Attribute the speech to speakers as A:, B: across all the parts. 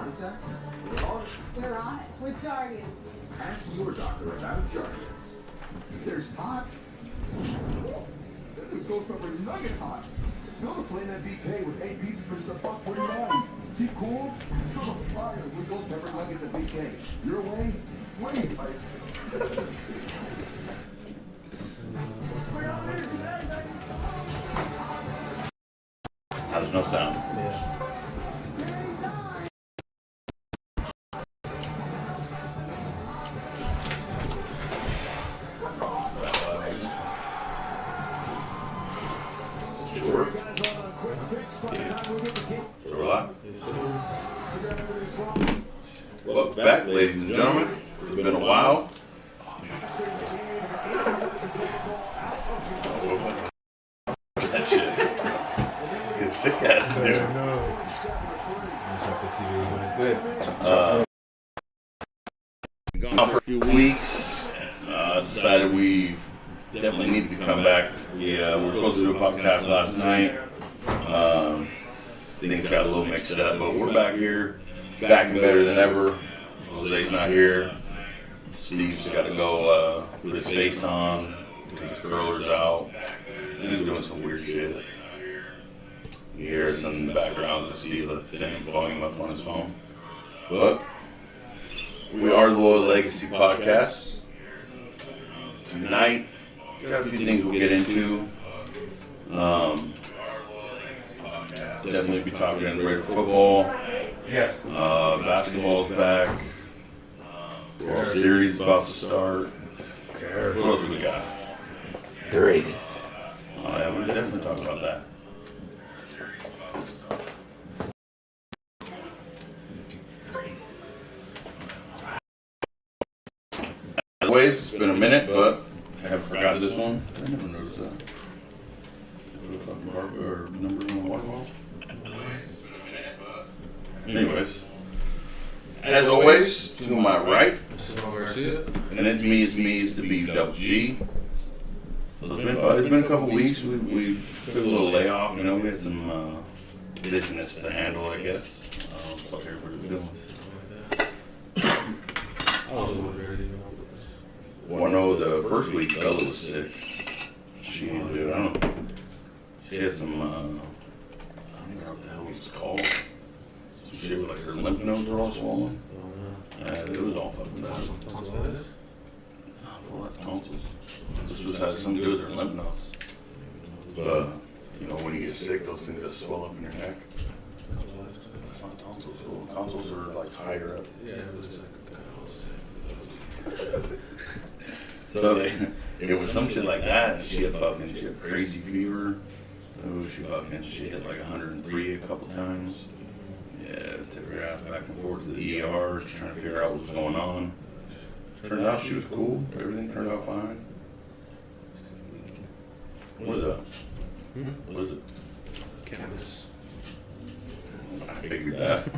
A: attack?
B: We're on it. We're Jardians.
A: Ask your doctor about Jardians. There's hot. There's Ghost Pepper Nugget hot. Build a plain BK with 8 pieces for just $1.49. Keep cool. Feel the fire with Ghost Pepper Nuggets at BK. Your way, way spicy.
C: There's no sound.
D: Yeah.
C: Sure. So we're live. Welcome back, ladies and gentlemen. It's been a while. That shit. You're sick ass dude. Gone for a few weeks. Decided we definitely needed to come back. We were supposed to do a podcast last night. Things got a little mixed up, but we're back here, back and better than ever. Jose's not here. Steve's got to go put his face on, take his curlers out. He's doing some weird shit. You hear some in the background to Steve letting volume up on his phone. But we are the Loyal Legacy Podcast. Tonight, we got a few things we'll get into. Definitely be talking Raider football.
D: Yes.
C: Basketball's back. World Series is about to start. What else we got?
D: The Raiders.
C: Oh yeah, we'll definitely talk about that. As always, it's been a minute, but I haven't forgotten this one. I never noticed that. Fucking barber or number in the water bottle. Anyways, as always, to my right, and it's me, it's the BWG. So it's been a couple weeks. We took a little layoff, you know, we had some business to handle, I guess. What everybody's doing. Well, I know the first week Bella was sick. She, dude, I don't know. She had some, I don't know what the hell it was called. Some shit with like her lymph nodes were all swollen. It was all fucking bad. Well, that's tonsils. This was had something to do with her lymph nodes. But, you know, when you get sick, those things that swell up in your neck. That's not tonsils. Well, tonsils are like higher up. So it was some shit like that, and she had crazy fever. She hit like 103 a couple times. Yeah, took her ass back and forth to the ER, just trying to figure out what was going on. Turned out she was cool. Everything turned out fine. What is that? What is it?
D: Cannabis.
C: I figured that.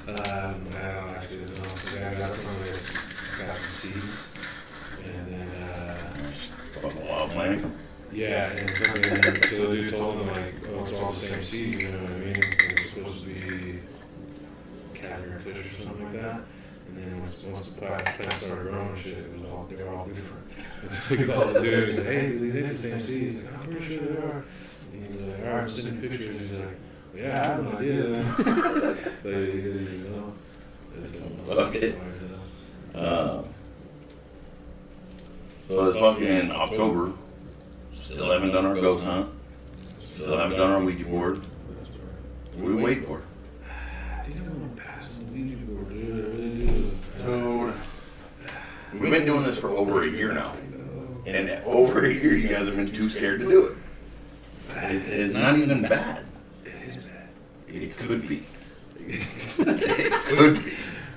D: I don't actually know. I got it from got some seeds. And then,
C: Fucking wild plant.
D: yeah, and so you told them, like, oh, it's all the same seed, you know what I mean? And it's supposed to be caviar or fish or something like that. And then once the plant started growing shit, they were all different. We called the dude, he's like, hey, these ain't the same seeds. He's like, I'm pretty sure they are. And he's like, all right, I'm sending pictures. He's like, yeah, I have no idea. So, you know.
C: Okay. So it's fucking October. Still haven't done our ghost hunt. Still haven't done our Ouija board. What are we waiting for?
D: I think I'm gonna pass on the Ouija board, dude. I really do.
C: Dude, we've been doing this for over a year now. And over a year, you guys have been too scared to do it. It's not even bad.
D: It is bad.
C: It could be. It could be.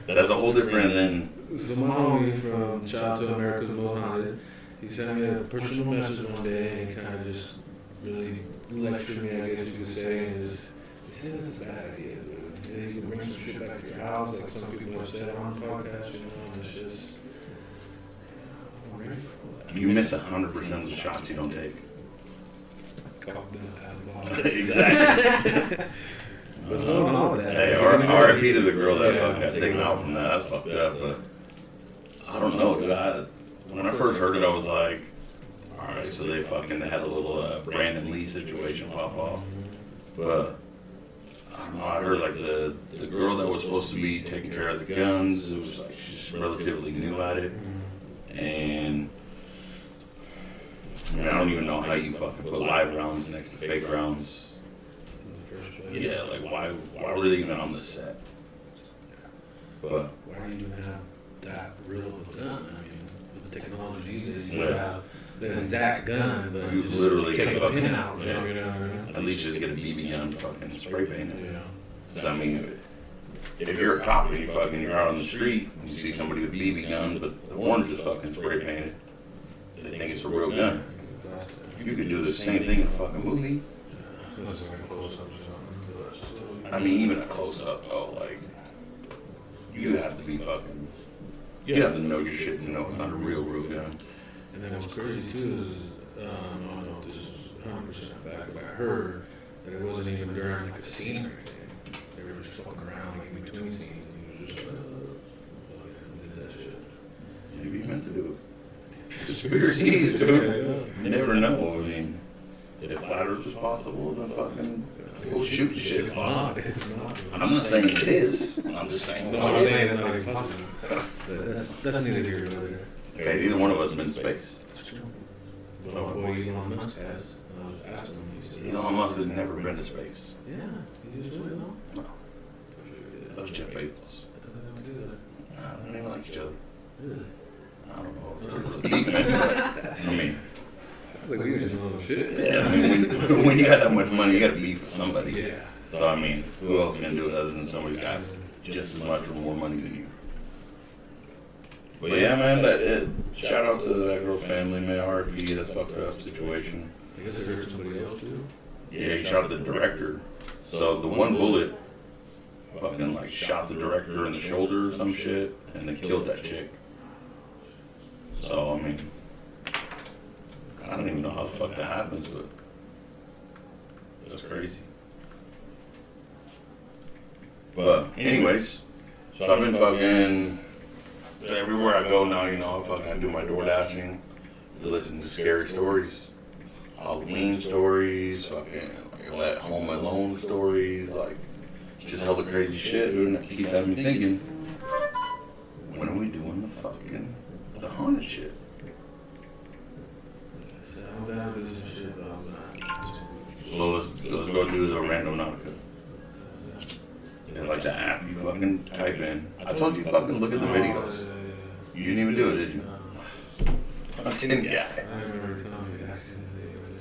C: That's a whole different than.
D: So my homie from Shout Out to America's Most Haunted, he sent me a personal message one day and kind of just really lectured me, I guess you could say, and just, he said, this is a bad idea, dude. You can bring some shit back to your house, like some people have said on the podcast, you know, and it's just, I'm ready for that.
C: You miss 100% of the shots you don't take.
D: Cough been out of the bottle.
C: Exactly.
D: What's going on with that?
C: Hey, R.I.P. to the girl that fucking got taken out from that. That's fucked up, but I don't know, dude. When I first heard it, I was like, alright, so they had a little Brandon Lee situation pop off. But I don't know, I heard like the girl that was supposed to be taking care of the guns, it was like she's relatively new at it. And I mean, I don't even know how you fucking put live rounds next to fake rounds. Yeah, like why were they even on the set? But
D: Why do you even have that real of a gun? I mean, with the technology you
C: Yeah.
D: have the exact gun, but
C: You
D: just
C: literally
D: take
C: can
D: the
C: fucking-
D: pin out.
C: yeah.
D: You know what I mean?
C: at least just get a BB gun, fucking spray paint it.
D: Yeah.
C: So, I mean, if you're a cop and you're out on the street and you see somebody with a BB gun, but the orange is fucking spray painted, they think it's a real gun. You could do the same thing in a fucking movie.
D: Unless it's like a close up or something. But still-
C: I mean, even a close up though, like you have to be fucking. You have to know your shit to know it's not a real gun.
D: And then what's crazy too is, I don't know if this is 100% fact, but I heard that it wasn't even during like a scene or anything. They were just fucking around like in between scenes, and he was just did that shit.
C: Maybe you meant to do it. Conspiracies, dude. You never know. I mean, if flat Earth was possible, then fucking go shoot shit.
D: It's not. It's not.
C: I'm not saying it is. I'm just saying.
D: No, I'm saying it's not even possible. But that's neither here nor there.
C: Okay, neither one of us have been to space.
D: It's true. But my boy Elon Musk has. I was asking him. He said,
C: Elon Musk has never been to space.
D: Yeah, he just went on.
C: No, that was Jeff Bezos. They don't even like each other. I don't know if there's a beef, but I mean,
D: Sounds like we were just little shit.
C: yeah, I mean, when you got that much money, you got to beef with somebody.
D: Yeah.
C: So I mean, who else can do it other than somebody's got just as much or more money than you? But yeah, man, shout out to that girl's family, man. R.I.P. That's fucked up situation.
D: I guess I heard somebody else too.
C: Yeah, he shot the director. So the one bullet fucking like shot the director in the shoulder or some shit, and then killed that chick. So I mean, I don't even know how the fuck that happens, but that's crazy. But anyways, so I've been fucking everywhere I go now. You know, I do my door dashing, listen to scary stories, Halloween stories, fucking like Home Alone stories, like just hella crazy shit, dude. And it keeps having me thinking, when are we doing the haunted shit?
D: So I'm down to do some shit about that.
C: So let's go do the Random Nautica. It's like the app you fucking type in. I told you fucking look at the videos. You didn't even do it, did you? Fucking guy.
D: I remember telling you that.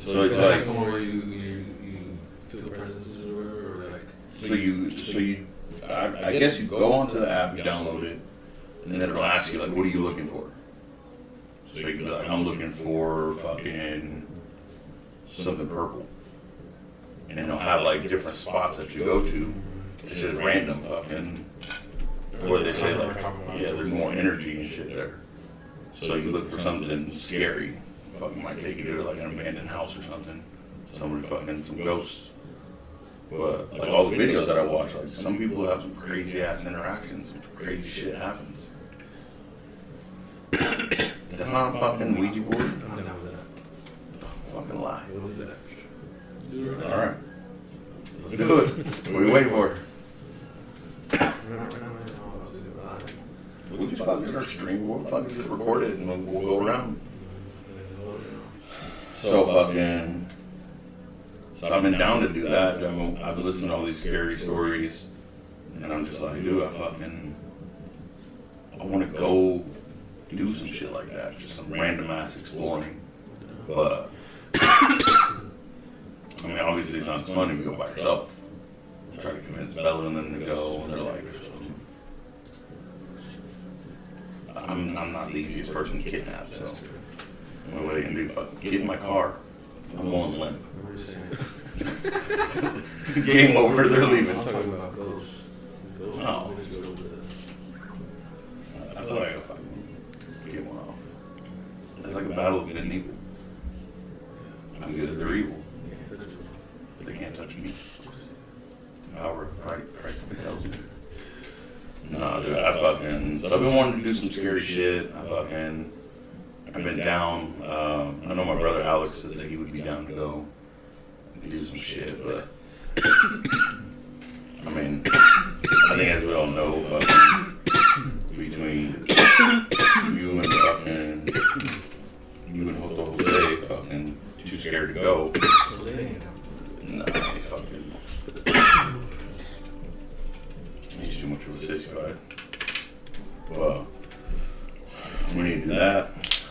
C: So it's
D: That's
C: like,
D: the one where you feel presences or whatever, or like.
C: so you, I guess you go onto the app, you download it, and then it'll ask you like, what are you looking for? So you can be like, I'm looking for fucking something purple. And then they'll have like different spots that you go to. It's just random fucking, where they say like, yeah, there's more energy and shit there. So you look for something scary. Fucking might take you to like an abandoned house or something. Somebody fucking, some ghosts. But like all the videos that I watch, like some people have some crazy ass interactions, some crazy shit happens. That's not a fucking Ouija board.
D: I'm down with that.
C: Fucking lie.
D: What was that? Do it
C: All right, let's do it. What are you waiting for? We'll just fucking start streaming. We'll fucking just record it and we'll go around. So fucking. So I've been down to do that. I've been listening to all these scary stories, and I'm just like, dude, I want to go do some shit like that, just some random ass exploring. But I mean, obviously it's not as fun if you go by yourself. I try to convince Bella and them to go, and they're like, I'm not the easiest person to kidnap, so what they can do? Fucking get in my car. I'm going limp. Game over. They're leaving.
D: I'm talking about ghosts.
C: Oh. I thought I could fucking get one off. It's like a battle of good and evil. I'm good, they're evil. But they can't touch me. Power Oh, dude, so I've been wanting to do some scary shit. I've been down. I know my brother Alex said that he would be down to go and do some shit, but I mean, I think as we all know, between you and Jose, fucking too scared to go. No, he's too much of a sissy bud. Well, we need to do that.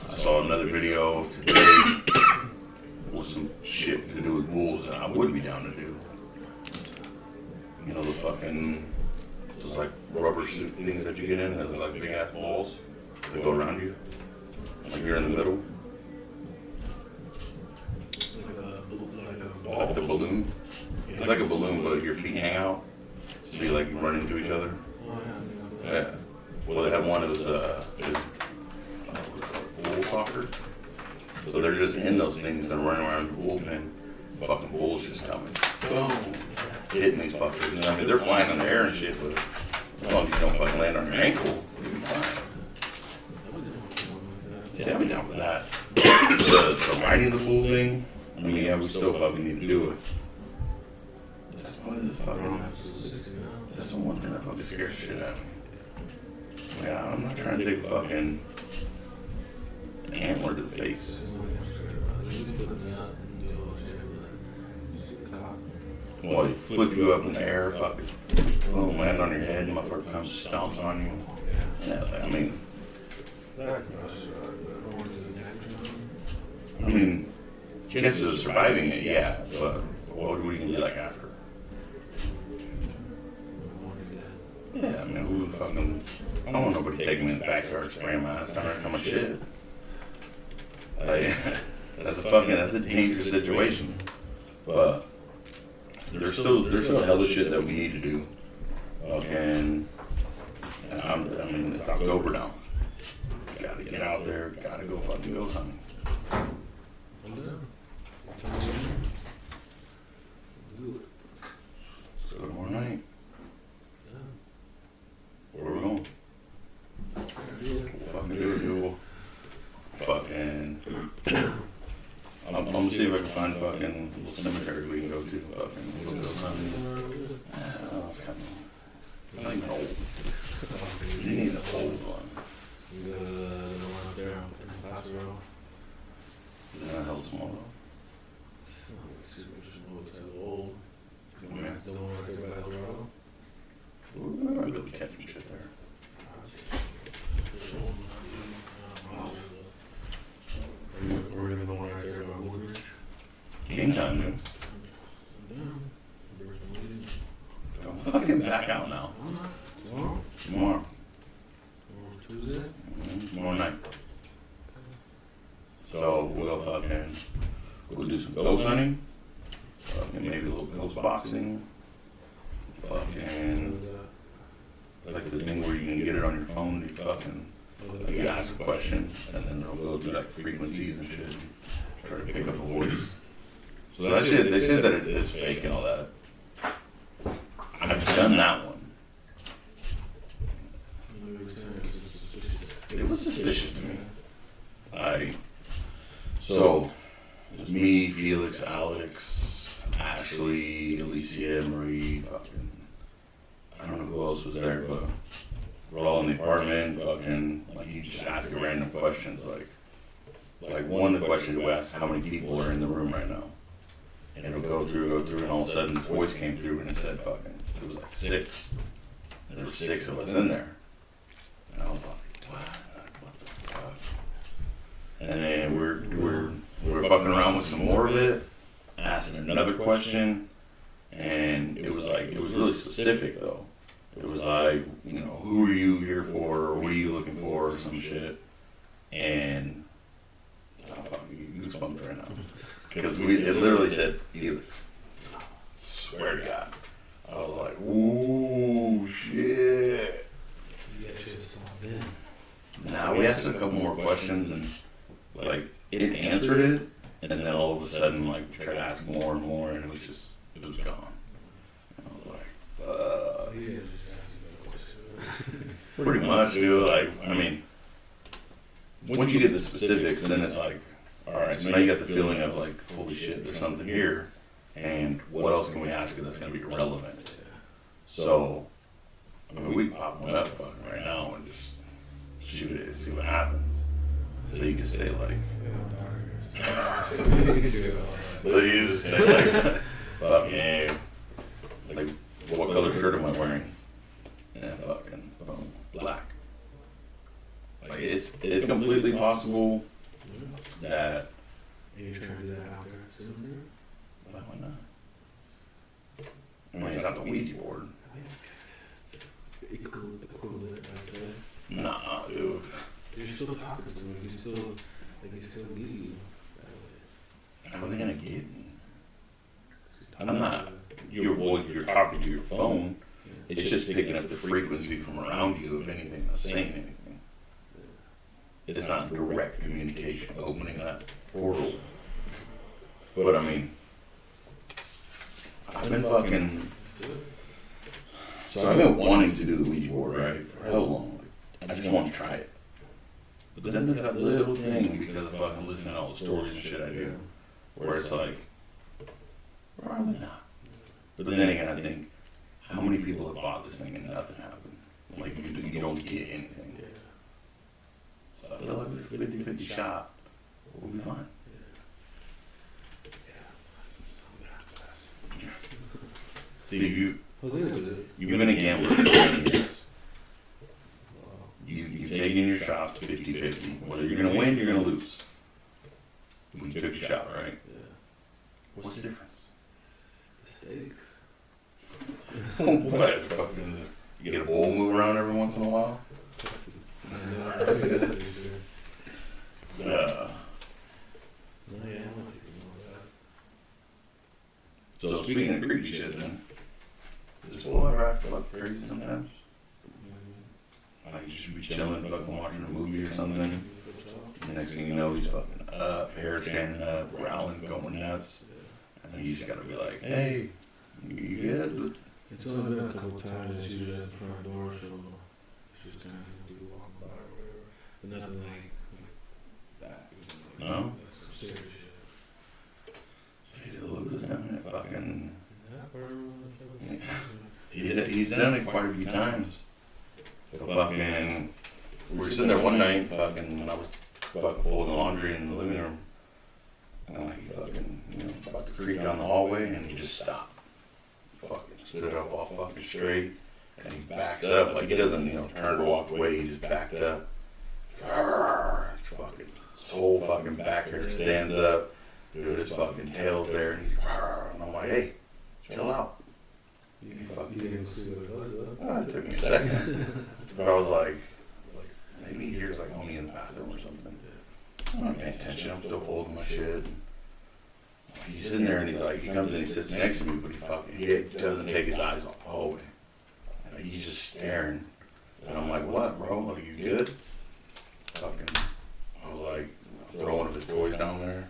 C: I saw another video today with some shit to do with wolves that I would be down to do. You know, those like rubber suit things that you get in, those like big ass balls that go around you. Like you're in the middle. Like the balloon. It's like a balloon, but your feet hang out. So you like run into each other. Yeah. Well, they had one that was bull soccer. So they're just in those things and running around the bullpen. Fucking bulls just coming. Boom. Hitting these fuckers. I mean, they're flying in the air and shit, but as long as you don't fucking land on your ankle, you'll be fine. See, I'd be down for that. The riding the bull thing, I mean, yeah, we still fucking need to do it. That's probably the fucking, that's the one thing that fucking scares the shit out of me. Yeah, I'm not trying to take a fucking antler to the face. Well, they flip you up in the air, fucking boom, land on your head, and motherfucker comes stomps on you. Yeah, I mean, chances of surviving it, yeah, but what are we gonna do like after? Yeah, I mean, who fucking, I don't want nobody taking me in the backyard, spraying my ass down there, tell my shit. Like, that's a dangerous situation. But there's still hella shit that we need to do. And I mean, it's October now. Gotta get out there, gotta go fucking go hunting. Let's go tomorrow night. Where are we going? We'll fucking do it, dude. Fucking. I'm gonna see if I can find a fucking little cemetery we can go to. Fucking, we'll go hunting. It's kind of. Not even old. You need an old one.
D: The one out there in Paso Road.
C: Is that hella small though?
D: Old.
C: Yeah.
D: The one right there by the road.
C: We might be able to catch some shit there.
D: We're in the one right there by Woodridge.
C: Game time, dude. I'm fucking back out now.
D: Tomorrow?
C: Tomorrow.
D: Tuesday?
C: Tomorrow night. So we'll do some ghost hunting. Maybe a little ghost boxing. Fucking like the thing where you can get it on your phone. You fucking you ask a question and then it'll go through like frequencies and shit. And try to pick up a voice. So that shit, they said that it is fake and all that. I've done that one. It was suspicious to me. So it was me, Felix, Alex, Ashley, Alicia, Marie, fucking, I don't know who else was there, but we're all in the apartment, fucking, like you just ask random questions, like one of the questions you ask, how many people are in the room right now? And it'll go through, and all of a sudden this voice came through and it said fucking, it was like 6. And there were 6 of us in there. And I was like, what the fuck? And then we're fucking around with some more of it, asking another question, and it was really specific though. It was like, you know, who are you here for, or what are you looking for, or some shit. And oh fuck, you goosebumps right now. Because it literally said Felix. Swear to God. I was like, ooh, shit. Nah, we asked a couple more questions and, like, it answered it, and then all of a sudden, like, we tried to ask more and more, and it was gone. And I was like, fuck. Pretty much, dude. Like, I mean, once you get the specifics, then it's like, all right, so now you got the feeling of like, holy shit, there's something here, and what else can we ask it that's gonna be relevant? So, I mean, we can pop one up fucking right now and just shoot it and see what happens. So you can say like, so you just say like, fucking, like, what color shirt am I wearing? And fucking, boom, black. Like it's completely possible that.
D: You trying to do that out there soon?
C: Why not? I mean, it's not the Ouija board.
D: Equivalent, I'd say.
C: Nah, dude.
D: You're still talking to him. He's still need you.
C: How are they gonna get me? I'm not. You're talking to your phone. It's just picking up the frequency from around you. If anything, not saying anything. It's not direct communication, opening that portal. But I mean, I've been fucking. So I've been wanting to do the Ouija board, right, for how long? I just want to try it. But then there's that little thing, because of fucking listening to all the stories and shit I do, where it's like, probably not. But then again, I think, how many people have bought this thing and nothing happened? Like, you don't get anything. So I feel like there's a 50-50 shot. We'll be fine. See, you've been a gambler for 20 years. You've taken your shots 50-50. Whether you're going to win, you're going to lose. You took your shot, right? What's the difference?
D: The stakes.
C: What? Fucking, you get a bull move around every once in a while? So speaking of creepy shit, then, does this fool ever act like crazy sometimes? Like you should be chilling, fucking watching a movie or something. The next thing you know, he's fucking up, hair standing up, growling, going nuts. And you just gotta be like, hey, you good?
D: It's only been a couple times. It's usually at the front door, so it's just kind of do walking by or whatever. But nothing like that.
C: No?
D: That's some serious shit.
C: See, the Lucas down there, fucking.
D: Yeah.
C: He's done it quite a few times. So fucking, we were sitting there one night, fucking, when I was fucking folding laundry in the living room, and like he fucking, about to creep down the hallway, and he just stopped. Fucking stood up all fucking straight, and he backs up, like he doesn't, turn to walk away, he just backed up. Fucking, his whole fucking back hair stands up, dude, his fucking tail's there, and he's, and I'm like, hey, chill out. You
D: didn't see what it was, though.
C: It took me a second. But I was like, maybe he hears like homie in the bathroom or something. I'm not paying attention, I'm still folding my shit. He's sitting there and he's like, he comes and he sits next to me, but he doesn't take his eyes off the hallway. Like, he's just staring. And I'm like, what, bro? Like, you good? Fucking, I was like, throw one of his toys down there.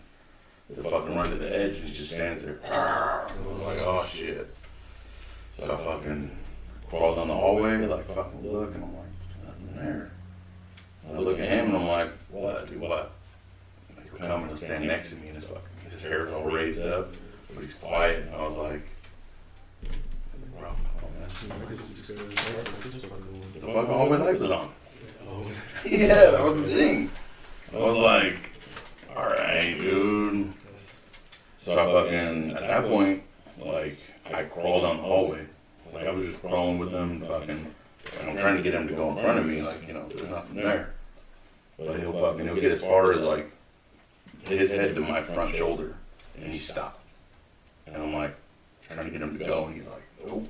C: They fucking run to the edge and he just stands there. I was like, oh shit. So I fucking crawl down the hallway, like fucking look, and I'm like, there's nothing there. And I look at him and I'm like, what, dude, what? Like, he'll come and he'll stand next to me and his hair's all raised up, but he's quiet. And I was like, bro, the fucking hallway light was on. Yeah, that was the thing. I was like, alright, dude. So I fucking, at that point, like, I crawled down the hallway. Like, I was just crawling with him, fucking, and I'm trying to get him to go in front of me, like, there's nothing there. But he'll get as far as, like, his head to my front shoulder, and he stopped. And I'm like, trying to get him to go, and he's like, nope.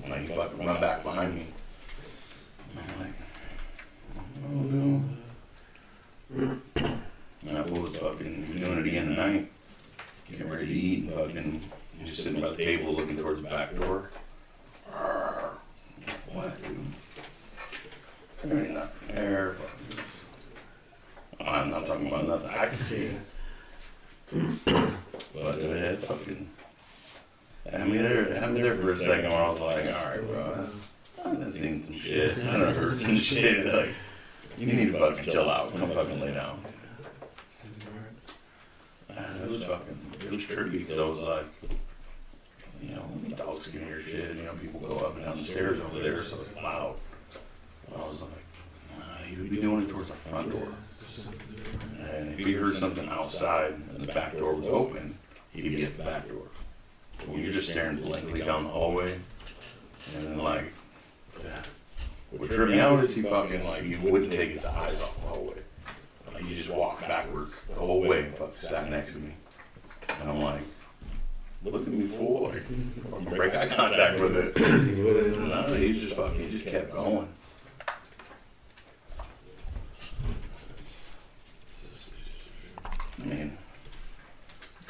C: And like, he fucking run back behind me. And I'm like, oh no. And that fool was fucking doing it again tonight. Getting ready to eat, and fucking, he's just sitting by the table looking towards the back door. What, dude? There ain't nothing there. I'm not talking about nothing I can see. But it fucking had me there for a second where I was like, alright, bro, done seen some shit. I done heard some shit. Like, you need to fucking chill out. Come fucking lay down. It was tricky because I was like, you know, dogs can hear shit. You know, people go up and down the stairs over there, so it's loud. I was like, he would be doing it towards the front door. And if he heard something outside and the back door was open, he'd be at the back door. Well, you're just staring blankly down the hallway. And then, like, what tripped me out is he fucking, like, he wouldn't take his eyes off the hallway. Like, he just walked backwards the whole way and fucking sat next to me. And I'm like, look at me, fool. Like, fucking break eye contact with it. No, he just kept going. I mean,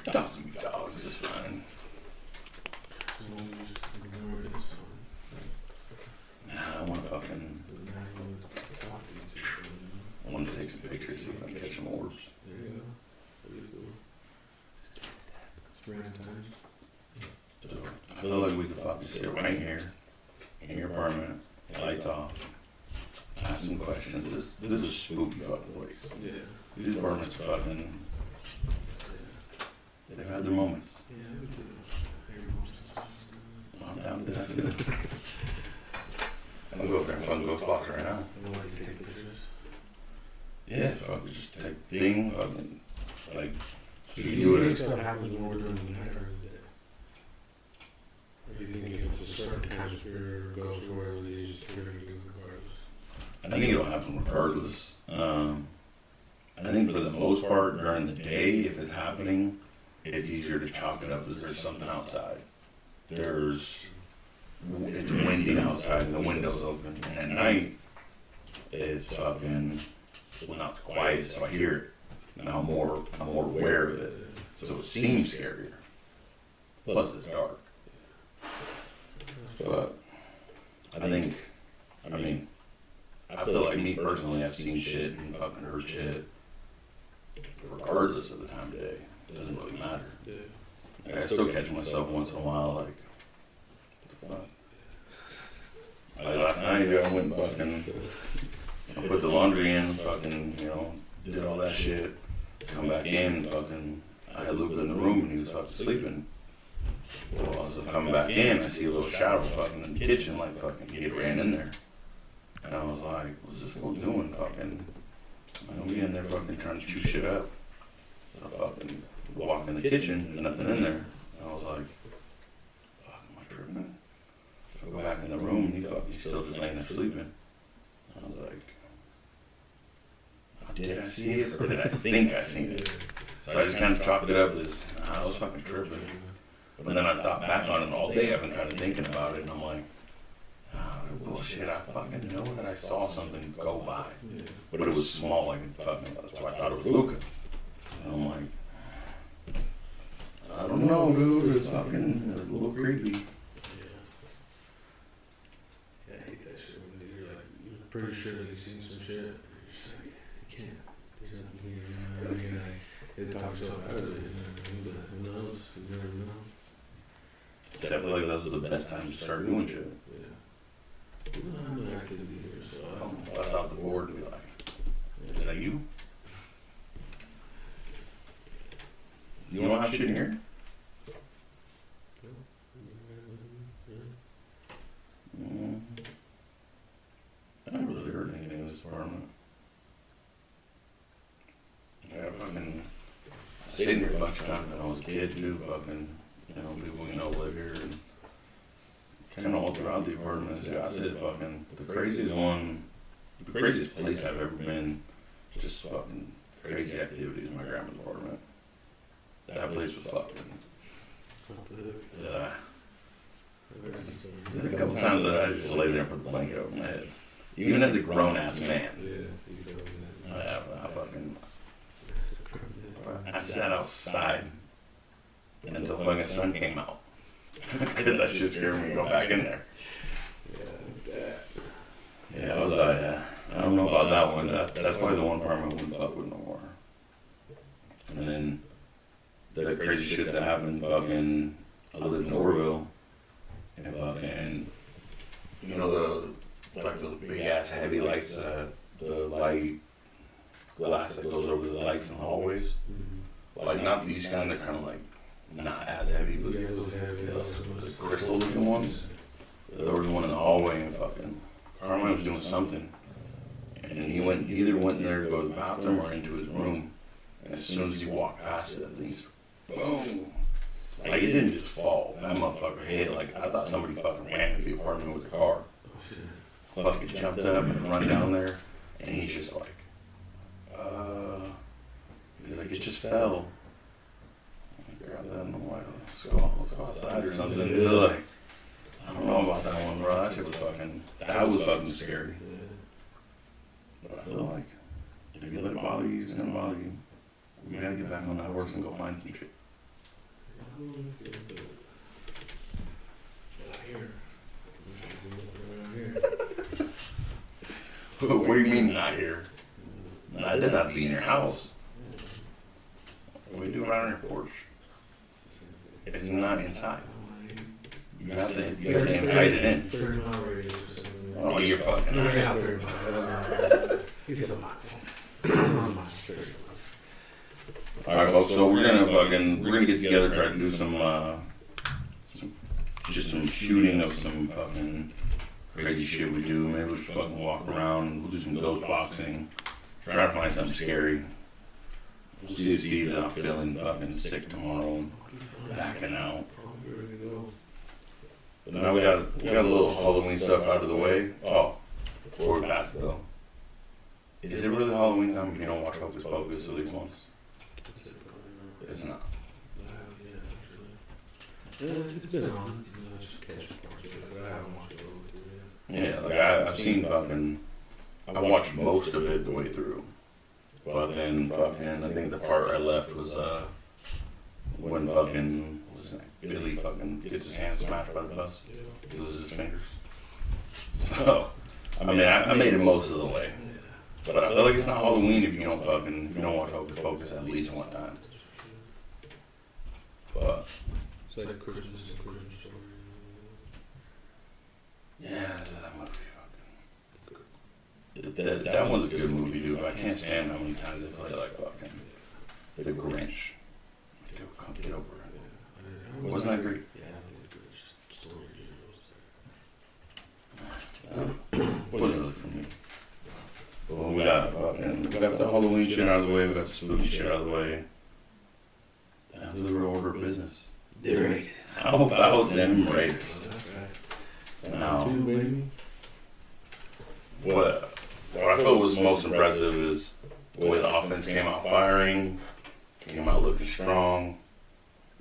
C: dogs will be dogs, it's fine. Nah, I want to take some pictures, see if I can catch some orbs. So, I feel like we could fucking sit right here, in your apartment, lights off, ask some questions. This is a spooky fucking place. These apartments fucking, they've had their moments. I'm down to that too. I'm gonna go up there and fucking ghost box right now. Yeah, fucking just take the thing, fucking, like, so you do
D: think
C: it.
D: stuff happens when we're doing the night or the day? Or do you think if it's a certain kind of spirit or ghost or whatever, they just hear it regardless?
C: I think it'll happen regardless. I think for the most part during the day, if it's happening, it's easier to chalk it up as there's something outside. It's windy outside and the window's open. And at night, it's fucking, well, not it's quiet, so I hear it. Now I'm more aware of it. So it seems scarier. Plus it's dark. But I feel like me personally, I've seen shit and fucking heard shit regardless of the time of day. It doesn't really matter. Like, I still catch myself once in a while, like, what the fuck? Like last night, I went and fucking, I put the laundry in, fucking, you know, did all that shit, come back in, fucking, I had Luca in the room and he was fucking sleeping. Well, as I'm coming back in, I see a little shadow fucking in the kitchen, like fucking, he had ran in there. And I was like, what's this fool doing, fucking? I'm gonna be in there fucking trying to chew shit up. So I fucking walk in the kitchen, there's nothing in there. And I was like, fuck, am I tripping? So I go back in the room and he's still just laying there sleeping. I was like, oh, did I see it or did I think I seen it? So I just kind of chalked it up as, I was fucking tripping. But then I thought back on it all day, I've been kind of thinking about it and I'm like, oh, bullshit, I fucking know that I saw something go by. But it was small, like fucking, that's why I thought it was Luca. And I'm like, I don't know, dude, it's a little creepy.
D: Yeah, I hate that shit when you're like, you're pretty sure that you've seen some shit. You're just like, you can't. There's nothing here. You know what I mean? Like, it talks yourself out of it. You know, who knows? You never know.
C: Except I feel like those are the best times to start doing shit.
D: Yeah. I'm an activity here, so
C: Bust out the board and be like, is that you? You don't have shit in here? I never really heard anything in this apartment. Yeah, fucking, I stayed in here a bunch of times when I was a kid too, fucking, you know, people you know live here and kind of all throughout the apartments. Yeah, I said fucking, the craziest place I've ever been, just fucking crazy activities in my grandma's apartment. That place was fucking, yeah. A couple times I just lay there and put the blanket over my head. Even as a grown ass man. I sat outside until fucking the sun came out. Because that shit scared me to go back in there. Yeah, I was like, I don't know about that one. That's probably the one apartment I wouldn't fuck with no more. And then the crazy shit that happened, fucking, I lived in Orville. And fucking, you know, It's like those big ass heavy lights, the light glass that goes over the lights in the hallways. Like not these kind, they're kind of like not as heavy, but
D: Yeah, those heavy.
C: the crystal looking ones. There was one in the hallway and fucking Carmine was doing something. And he either went in there to go to the bathroom or into his room. And as soon as he walked past it, the things, boom. Like it didn't just fall. That motherfucker hit. Like I thought somebody fucking ran into the apartment with a car. Fucking jumped up and run down there. And he's just like, he's like, it just fell. Grab that in the while. Let's go outside or something. Dude, like, I don't know about that one, bro. That shit was fucking scary. But I feel like if you let it bother you, it's gonna bother you. We gotta get back on that horse and go find some shit. What do you mean not here? No, it doesn't have to be in your house. What do you do right on your porch? It's not inside. You have to invite it in.
D: 30 mile radius or something.
C: Oh, you're fucking
D: No,
C: right.
D: yeah, 30 miles. He's a mile. Not much, 30 miles.
C: Alright folks, so we're gonna get together, try to do some shooting of some fucking crazy shit we do. Maybe we'll just fucking walk around, we'll do some ghost boxing, try to find something scary. We'll see if Steve's not feeling fucking sick tomorrow and backing out. But now we got a little Halloween stuff out of the way. Oh, before we pass it though. Is it really Halloween time if you don't watch Hocus Pocus at least once? It's not.
D: It's been on. Just catch parts of it, but I haven't watched it over to
C: Yeah, like I've seen fucking, I watched most of it the way through. But then fucking, I think the part I left was when fucking, what was that? Billy fucking gets his hand smashed by the bus, loses his fingers. So, I mean, I made it most of the way. But I feel like it's not Halloween if you don't watch Hocus Pocus at least one time. But
D: It's like a Christmas story.
C: yeah, that movie fucking. That one's a good movie, dude. But I can't stand how many times they play like fucking The Grinch. Get over it. Wasn't that great?
D: Yeah, I think the story
C: Wasn't really for me. Well, we got the Halloween shit out of the way. We got the spooky shit out of the way. Now to the real order of business.
D: The Raiders.
C: How about them Raiders?
D: That's right.
C: Now,
D: Two, baby.
C: what I felt was most impressive is the way the offense came out firing, came out looking strong.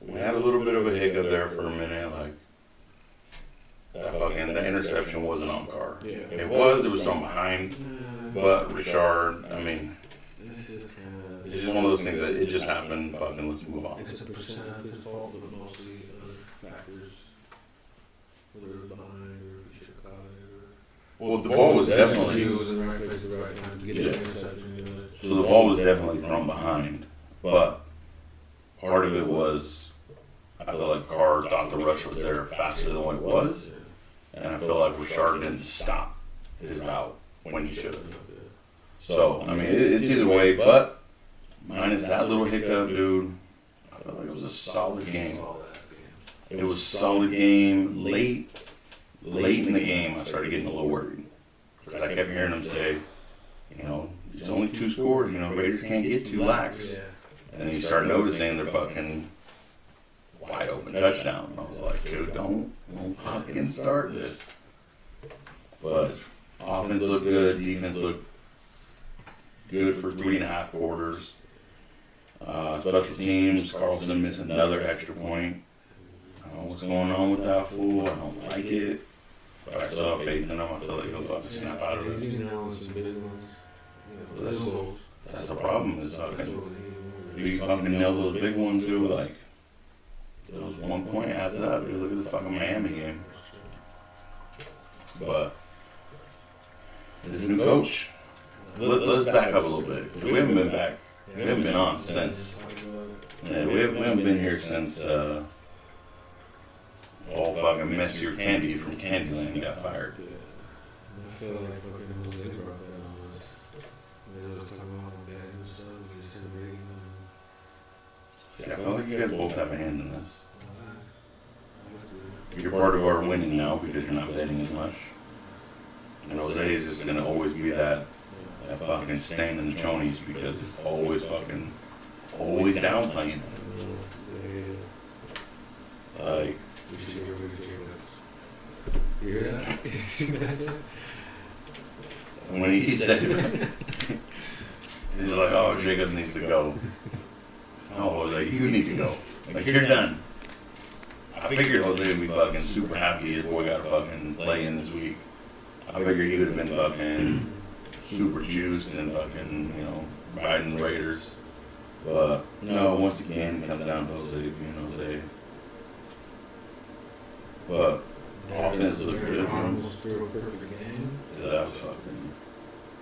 C: We had a little bit of a hiccup there for a minute, like the interception wasn't on Carr.
D: Yeah.
C: It was thrown behind, but Richard, I mean,
D: This is kind of.
C: it's just one of those things that it just happened. Fucking let's move on.
D: It's a percent of his fault, but mostly other factors. Whether it was behind or he should have caught it.
C: Well, the ball was
D: He
C: definitely
D: was in the right place at the right time to get
C: Yeah.
D: the interception. You know.
C: so the ball was definitely thrown behind, but part of it was I feel like Carr thought the rush was there faster than what it was, and I feel like Richard didn't stop his route when he should have. So I mean, it's either way, but minus that little hiccup, dude, I feel like it was a solid game. It was a solid game. Late in the game, I started getting a little worried because I kept hearing them say, you know, it's only 2 scores. You know, Raiders can't get 2 lax. And then you start noticing they're fucking wide open touchdown. And I was like, dude, don't fucking start this. But offense looked good, defense looked good for 3.5 quarters. Special teams, Carlson missed another extra point. I don't know what's going on with that fool. I don't like it. But I still have faith in him. I feel like he'll fucking snap out of it. That's the problem. Is if you fucking nail those big ones, dude, like those 1 point adds up. Dude, look at the fucking Miami game. But this new coach. Let's back up a little bit. We haven't been back. We haven't been on since. Yeah, we haven't been here since all fucking Messier Candy from Candyland got fired.
D: feel like fucking Jose brought that on us. They was talking about bad and stuff. We just kind of reading
C: See, I feel like you guys both have a hand in this. You're part of our winning now because you're not betting as much. And Jose is just gonna always be that fucking stain in the chonies because it's always downplaying. Like,
D: We should get rid of Jacobs. You hear that?
C: when he said it, he's like, oh, Jacob needs to go. Oh, Jose, you need to go. Like, you're done. I figured Jose would be fucking super happy his boy got a fucking play in this week. I figured he would have been fucking super juiced and fucking, riding the Raiders. But, no, once again, it comes down to Jose being Jose. But, offense looked good, man. That was fucking,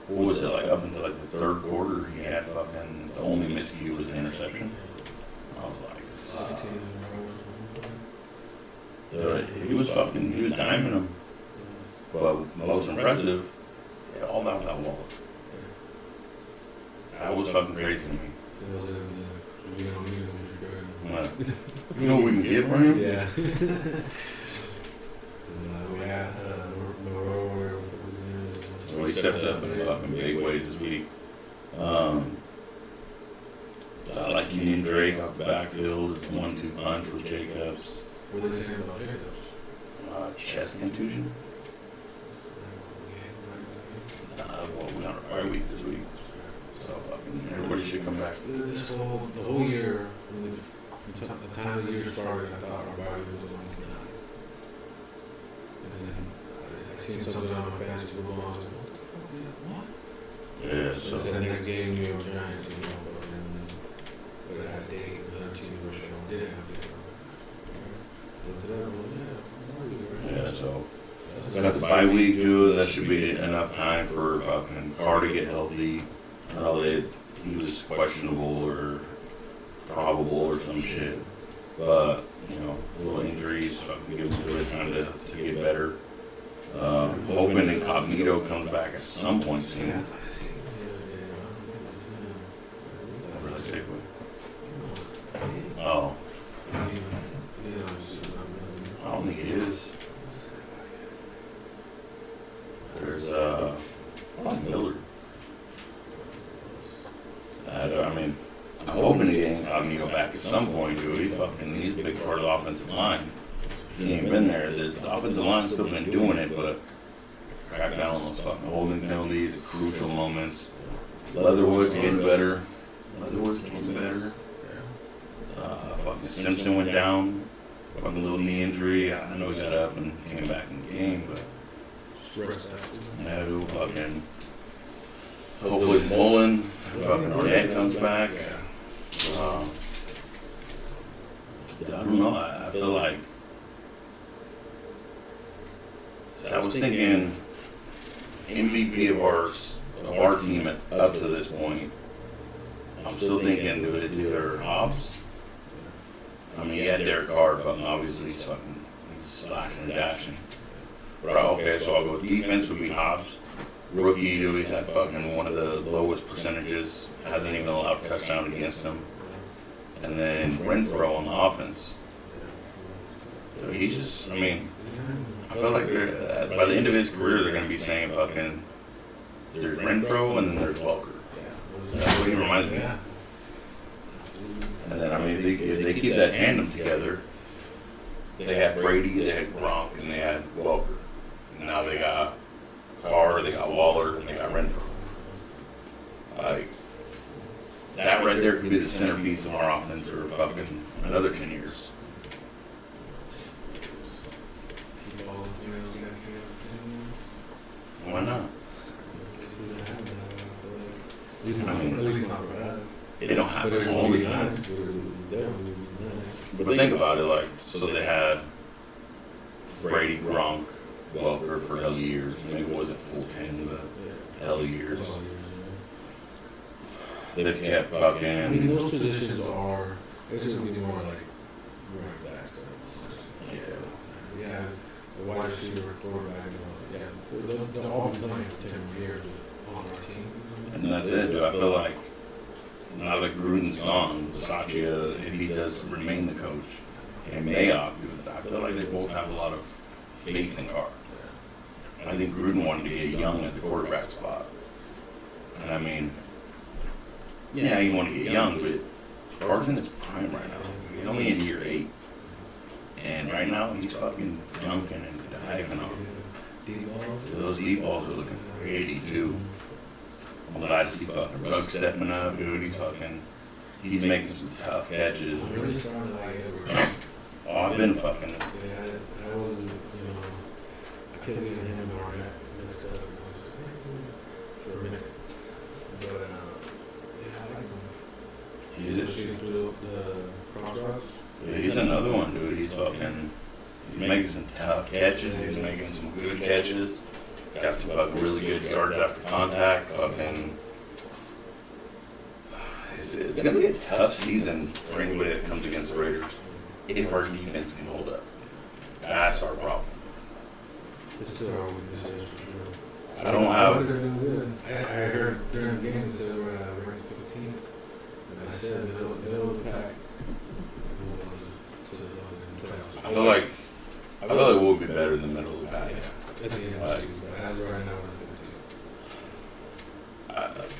C: what was it, like up until like the third quarter, he had fucking, the only miscue was the interception. I was like, he was diming him. But most impressive, all that without Waller. That was fucking crazy to me. You know what we can get for him?
D: Yeah.
C: Well, he stepped up in a fucking big way this week. I like Kenyon Drake off the backfield. His 1-2 punch with Jacobs.
D: What are they saying about Jacobs?
C: Chest contusion. Well, we got a bye week this week. So fucking everybody should come back.
D: The whole year, from the time the year started, I thought our body was going to die. And then I seen something on my fantasy football, I was like, what?
C: Yeah,
D: So
C: so
D: the next game, New York Giants, but it had a date, another team was showing, didn't have date.
C: yeah, so got the bye week too. That should be enough time for fucking Carr to get healthy. I know that he was questionable or probable or some shit, but little injuries, fucking give him a bit of time to get better. Hoping Incognito comes back at some point soon. Really safely. Oh, I don't think he is. There's Miller. I'm hoping to get Incognito back at some point, dude. He's a big part of the offensive line. He ain't been there. The offensive line's still been doing it, but cracked down on those fucking holding penalties, crucial moments. Leatherwood's getting better. Fucking Simpson went down. Fucking little knee injury. I know he got up and came back in the game, but no, fucking. Hopefully Mullen, fucking Arnett comes back. I don't know. I feel like. I was thinking MVP of our team up to this point. I'm still thinking, dude, it's either Hobbs. He had Derek Carr, but obviously he's slashing and dashing. But okay, so I'll go defense would be Hobbs. Rookie, dude, he's had fucking one of the lowest percentages. Hasn't even allowed a touchdown against him. And then Renfro on the offense. Dude, he's just, I feel like by the end of his career, they're going to be saying fucking, there's Renfro and then there's Welker. That's what he reminds me of. And then, if they keep that tandem together, they had Brady, they had Gronk, and they had Welker. And now they got Carr, they got Waller, and they got Renfro. Like, that right there could be the centerpiece of our offense for fucking another 10 years. Why not?
D: At least not for us.
C: It don't happen all the time. But think about it, like, so they had Brady, Gronk, Welker for hell years. Maybe it wasn't full 10, but hell years. They've kept fucking.
D: Those positions it's just going to be more like running backs.
C: Yeah.
D: Yeah. a wide receiver, quarterback, yeah, they'll all be playing for 10 years on our team.
C: And that's it, dude. I feel like now that Gruden's gone, Bisaccia, if he does remain the coach, and Mayock, dude, I feel like they both have a lot of faith in Carr. I think Gruden wanted to get young at the quarterback spot. And I mean, yeah, he wanted to get young, but Carr's in his prime right now. He's only in year 8. And right now, he's fucking dunking and diving on. Those deep balls are looking pretty, too. I'm glad to see fucking Ruggs stepping up, dude. He's making some tough catches.
D: I'm really starting to like it.
C: Oh, I've been fucking.
D: Yeah, I was, I kept getting him and Arnett mixed up. And I was just for a minute. But, yeah, I like him.
C: He's
D: Shooting through the cross routes.
C: He's another one, dude. He's making some tough catches. He's making some good catches. Got some fucking really good yards after contact. Fucking. It's gonna be a tough season for anybody that comes against the Raiders if our defense can hold up. That's our problem.
D: It's still our weakness, for sure.
C: I don't have.
D: They're doing good. I heard during the game they said we're ranked 15th. And I said middle of the pack. To the playoffs.
C: I feel like we'll be better in the middle of the pack.
D: At the end of the season, but as of right now, we're 15th.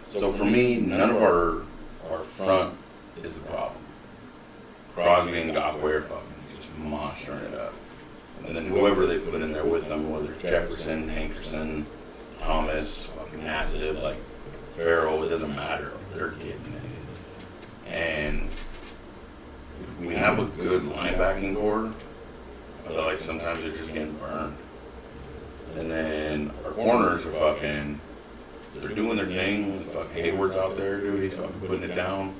C: So for me, none of our front is a problem. Crosby and Gockware fucking just monstering it up. And then whoever they put in there with them, whether it's Jefferson, Hankerson, Thomas, fucking Nassib, like Farrell, it doesn't matter. They're getting it. And we have a good linebacking core, but like sometimes they're just getting burned. And then our corners are fucking, they're doing their thing. Fuck Hayward's out there, dude. He's fucking putting it down.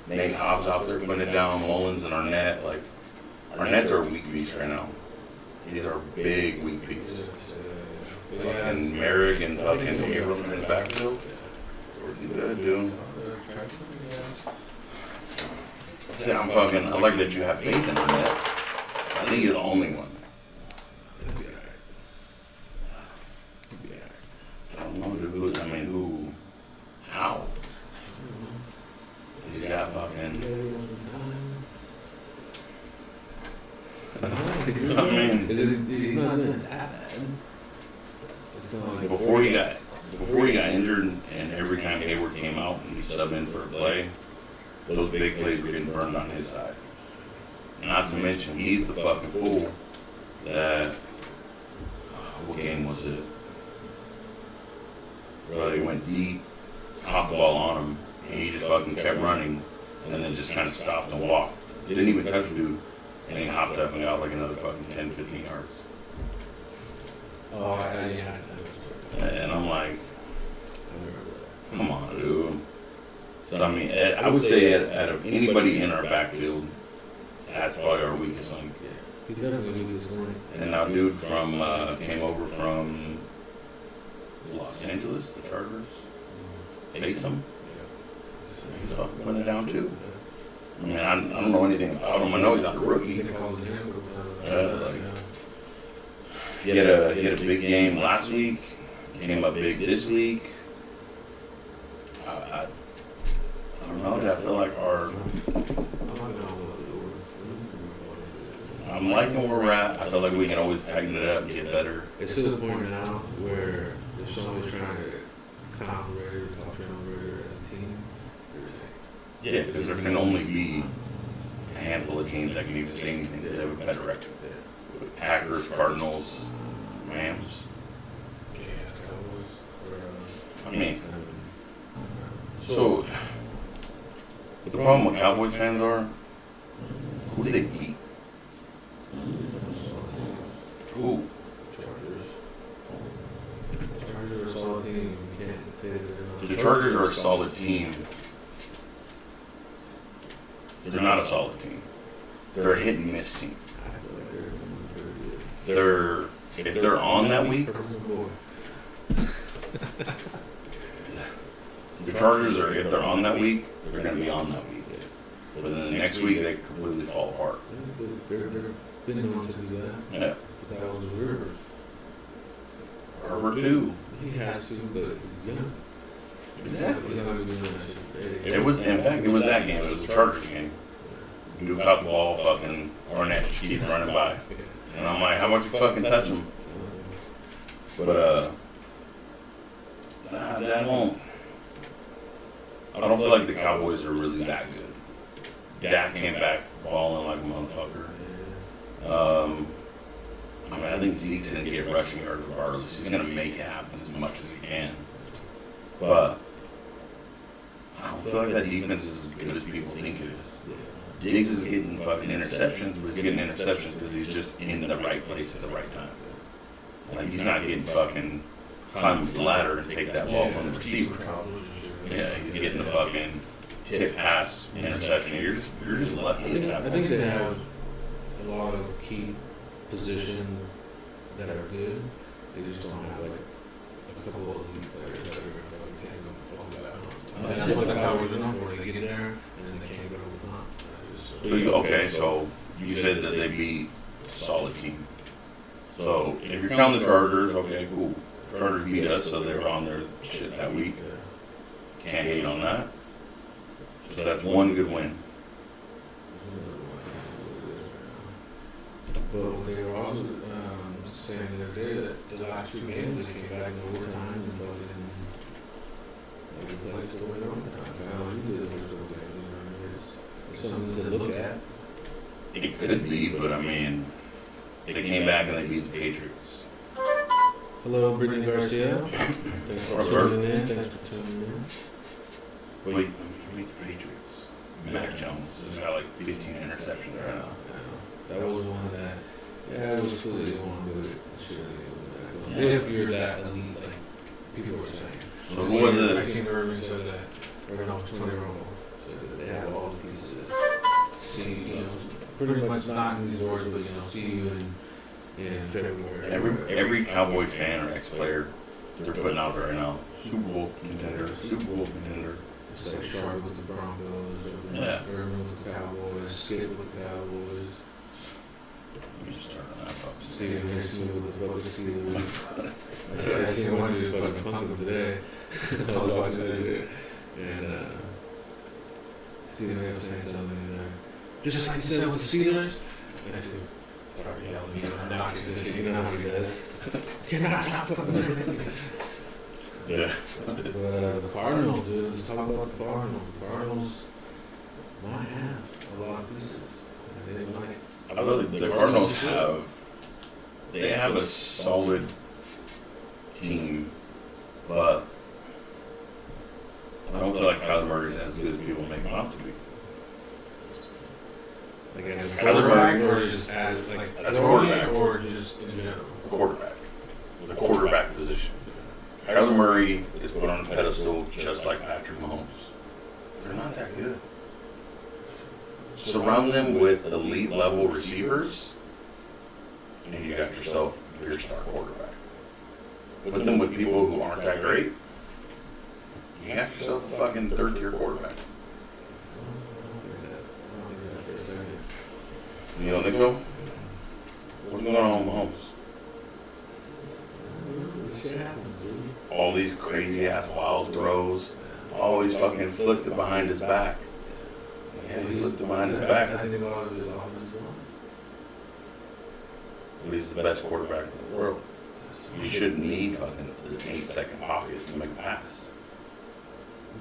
C: Nate Hobbs out there putting it down. Mullins and Arnett. Like, Arnett's our weak piece right now. He's our big weak piece. And Merrick and fucking Abrams in the backfield. Working good, dude. See, I like that you have faith in Arnett. I think you're the only one. I don't know, dude. I mean, who? How? He's got fucking. I mean,
D: He's not doing that bad. It's not like
C: before he got injured, and every time Hayward came out, he subbed in for a play. Those big plays were getting burned on his side. Not to mention, he's the fucking fool that. What game was it? Where he went deep, hopped the ball on him, and he just fucking kept running, and then just kind of stopped and walked. He didn't even touch the dude, and he hopped up and got like another fucking 10, 15 yards.
D: Oh, yeah.
C: And I'm like, come on, dude. So, I mean, I would say out of anybody in our backfield, that's probably our weakest link.
D: He definitely was doing
C: And now, dude from came over from Los Angeles, the Chargers. Face him. He's fucking putting it down too. I mean, I don't know anything about him. I know he's not a rookie. He had a big game last week. Came up big this week. I don't know. I feel like I'm liking where we're at. I feel like we can always tighten it up and get better.
D: It's to the point now where if someone's trying to clown Raider, talk around Raider as a team,
C: Yeah, because there can only be a handful of teams that can even say anything that have a better record. Packers, Cardinals, Rams. I mean, so the problem with Cowboys fans are, who do they beat? Who?
D: Chargers are a solid team. You can't say that they're not.
C: The Chargers are a solid team. They're not a solid team. They're a hit and miss team.
D: I feel like they're pretty good.
C: If they're on that week, the Chargers are, if they're on that week, they're going to be on that week. But then the next week, they completely fall apart.
D: They're been known to do that.
C: Yeah.
D: But that was Rivers.
C: Herbert too.
D: He has to, but he's gonna.
C: Exactly.
D: He's not gonna do that shit.
C: It was, in fact, it was that game. It was the Chargers game. You caught the ball, fucking Arnett just keeps running by. And I'm like, how about you fucking touch him? But, nah, I don't feel like the Cowboys are really that good. Dak came back balling like a motherfucker. I mean, I think Zeke's going to get rushing yards regardless. He's going to make it happen as much as he can. But I don't feel like that defense is as good as people think it is. Diggs is getting fucking interceptions, but he's getting interceptions because he's just in the right place at the right time. Like, he's not getting fucking climb the ladder and take that ball from the receiver. Yeah, he's getting the fucking tip pass interception. You're just lucky.
D: I think they have a lot of key positions that are good. They just don't have like a couple of elite players that are going to take them all that. That's what the Cowboys are known for. They get there and then they can't go over the hump.
C: So you said that they beat a solid team. So if you're counting the Chargers, okay, cool. Chargers beat us, so they were on their shit that week. Can't hate on that. So that's one good win.
D: But what they were also saying the other day that the last two games they came back in overtime and fucking they played to win overtime. I don't know who did those games. You know, it's something to look at.
C: It could be, but I mean, they came back and they beat the Patriots.
D: Hello, Brittany Garcia. Thanks for tuning in. Thanks for tuning in.
C: Wait, you beat the Patriots. Mac Jones has got like 15 interceptions right now.
D: That was one that, yeah, it was cool that they won, but it shouldn't have been that good. If you're that elite, like people were saying.
C: So who was it?
D: I seen Irving said that Irvin off 20 roll, said that they have all the pieces. See, you know, pretty much not in these words, but you know, see you in February.
C: Every Cowboy fan or ex-player they're putting out there right now, Super Bowl contender, Super Bowl contender.
D: It's like Sharp with the Broncos, or
C: Yeah.
D: Irvin with the Cowboys, Skip with the Cowboys.
C: Let me just turn on that, folks.
D: Stephen A. Smith with the fucking Steelers. I seen one dude fucking punk him today. I was watching that shit. And Stephen A. was saying something in there. Just like you said with the Steelers. And I said, start yelling, you know, obnoxious and shit. You know how he does. Get out of
C: Yeah.
D: But the Cardinals, dude, let's talk about the Cardinals. The Cardinals might have a lot of pieces. They might.
C: I believe the Cardinals have a solid team, but I don't feel like Kyler Murray is as good as people make him out to be.
D: Like as a
C: Kyler
D: quarterback,
C: Murray,
D: or just as like
C: as a quarterback,
D: or just in general.
C: the quarterback position. Kyler Murray is put on a pedestal just like Patrick Mahomes. They're not that good. Surround them with elite level receivers, and you got yourself your star quarterback. Put them with people who aren't that great, you got yourself a fucking third tier quarterback.
D: I don't think that's for a second.
C: You don't think so? What's going on with Mahomes?
D: Shit happens, dude.
C: All these crazy ass wild throws, always fucking flipped it behind his back. Yeah, he flipped it behind his back.
D: I think a lot of it is offensive line.
C: He's the best quarterback in the world. You shouldn't need fucking an 8-second pocket to make a pass.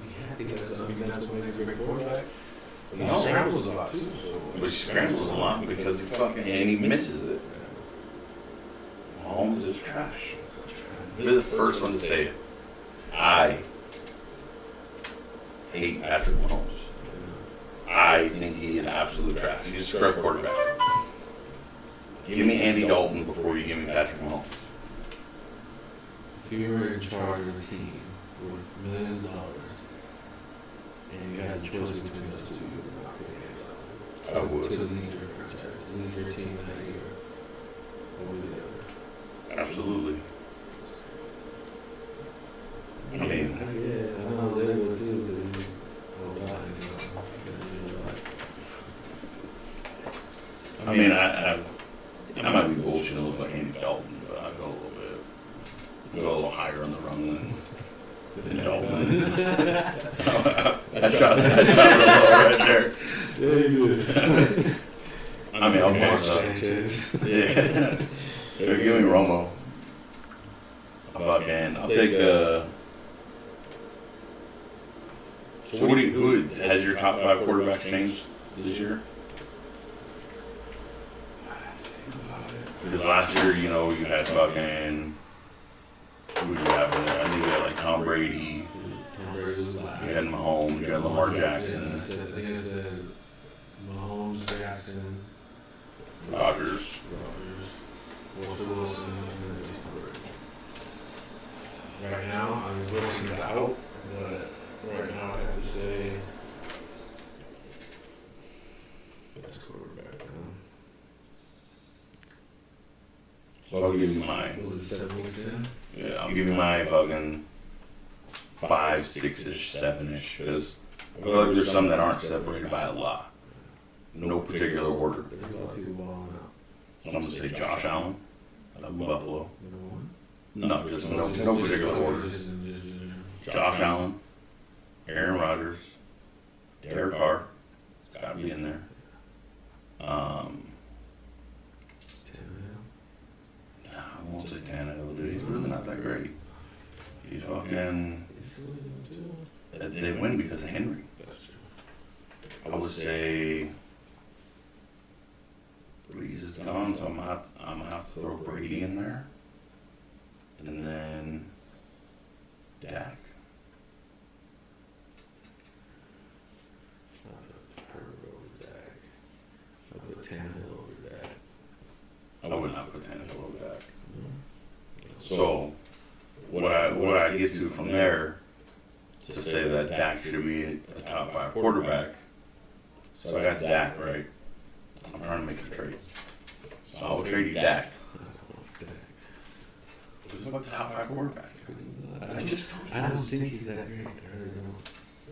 D: Yeah, because I mean that's what makes a great quarterback. He
C: No.
D: scrambles a lot too. So.
C: But he scrambles a lot because he fucking and he misses it. Mahomes is trash. You're the first one to say it. I hate Patrick Mahomes. I think he is absolute trash. He's a scrub quarterback. Give me Andy Dalton before you give me Patrick Mahomes.
D: If you were in charge of a team with millions of dollars and you had a choice between those two, you would not pick
C: I would.
D: to lead your franchise, to lead your team that year over the other.
C: Absolutely. I mean,
D: Yeah, I know Jose would too, because he's
C: I might be bullshitting a little bit In Dalton. I shot real low right there. I mean, I'll pass up.
D: Sanchez.
C: Yeah. Here, give me Romo. I'll take so who has your top 5 quarterbacks changed this year? Because last year, you know, you had fucking, who did you have in there? I think you had like Tom Brady,
D: Tom Brady was last.
C: you had Mahomes, you had Lamar
D: Yeah,
C: Jackson,
D: I think I said Mahomes, Jackson,
C: Rodgers.
D: Russell Wilson, and then Tom Brady. Right now, I mean, Wilson's out, but right now I have to say best quarterback.
C: So I'll give you mine.
D: Was it 7 weeks in?
C: Yeah, I'll give you my fucking 5, 6-ish, 7-ish, because I feel like there's some that aren't separated by a lot. No particular order.
D: There's a lot of people balling out.
C: So I'm gonna say Josh Allen of Buffalo.
D: Number one?
C: No, just no particular order.
D: Just-
C: Josh Allen, Aaron Rodgers, Derek Carr, gotta be in there. Nah, I won't say Tannehill, dude. He's really not that great. He's fucking. They win because of Henry. I would say Breeze is gone, so I'm gonna have to throw Brady in there, and then Dak.
D: I put Tannehill over Dak.
C: I would not put Tannehill over Dak. So what I get to from there to say that Dak should be a top 5 quarterback. So I got Dak right. I'm trying to make a trade. So I'll trade you Dak. Who's my top 5 quarterback?
D: I don't think he's that great. I really don't.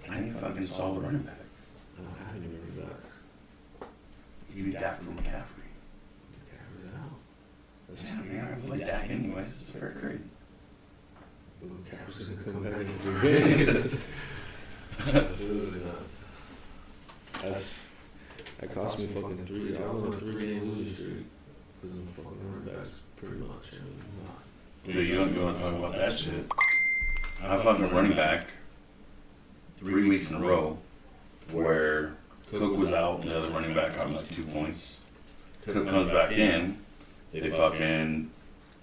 C: I need a fucking solid running back.
D: I don't have any running backs.
C: Give me Dak from McCaffrey.
D: McCaffrey's out.
C: Yeah, man, I play Dak anyways. It's a fair trade.
D: McCaffrey's gonna come back in 3 games. Absolutely not. That cost me fucking 3. I was on a 3-game losing streak because of the fucking running backs, pretty much. I mean, not.
C: Dude, you don't want to talk about that shit. I fucking running back 3 weeks in a row where Cook was out and the other running back got like 2 points. Cook comes back in, they fucking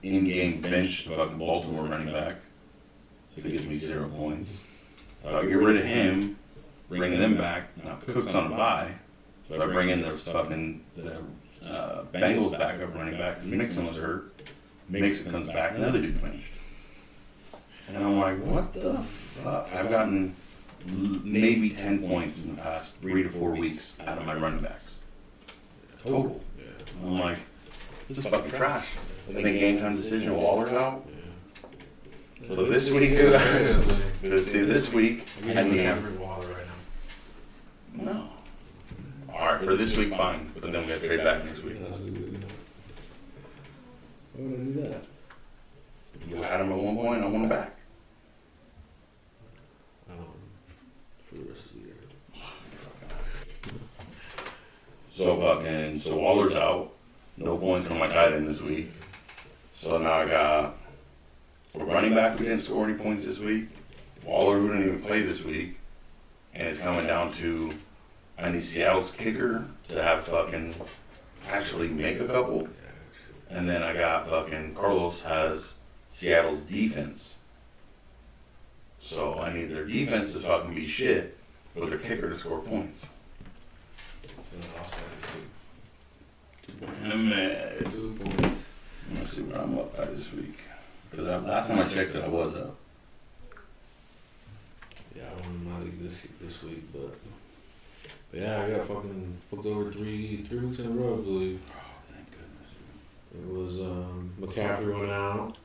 C: in-game bench the fucking Baltimore running back. So he gives me 0 points. I get rid of him, bringing them back. Now Cook's on a bye, so I bring in the Bengals backup running back. Mixon was hurt. Mixon comes back, another dude finished. And I'm like, what the fuck? I've gotten maybe 10 points in the past 3 to 4 weeks out of my running backs. Total.
D: Yeah.
C: I'm like, this is fucking trash. And then game time decision, Waller's out. So this week, see, this week, I need.
D: Waller right now.
C: No. Alright, for this week, fine. But then we gotta trade back next week.
D: Why would I do that?
C: You had him at one point, I want him back.
D: For the rest of the year.
C: So Waller's out. No points from my tight end this week. So now I got a running back who didn't score any points this week. Waller who didn't even play this week. And it's coming down to I need Seattle's kicker to have fucking actually make a couple. And then I got fucking Carlos has Seattle's defense. So I need their defense to fucking be shit, but their kicker to score points. I'm mad.
D: 2 points.
C: Let's see what I'm up by this week. Because last time I checked it, I was up.
D: Yeah, I won my league this week, but yeah, I got fucking fucked over 3 weeks in a row, I believe.
C: Oh, thank goodness.
D: It was McCaffrey went out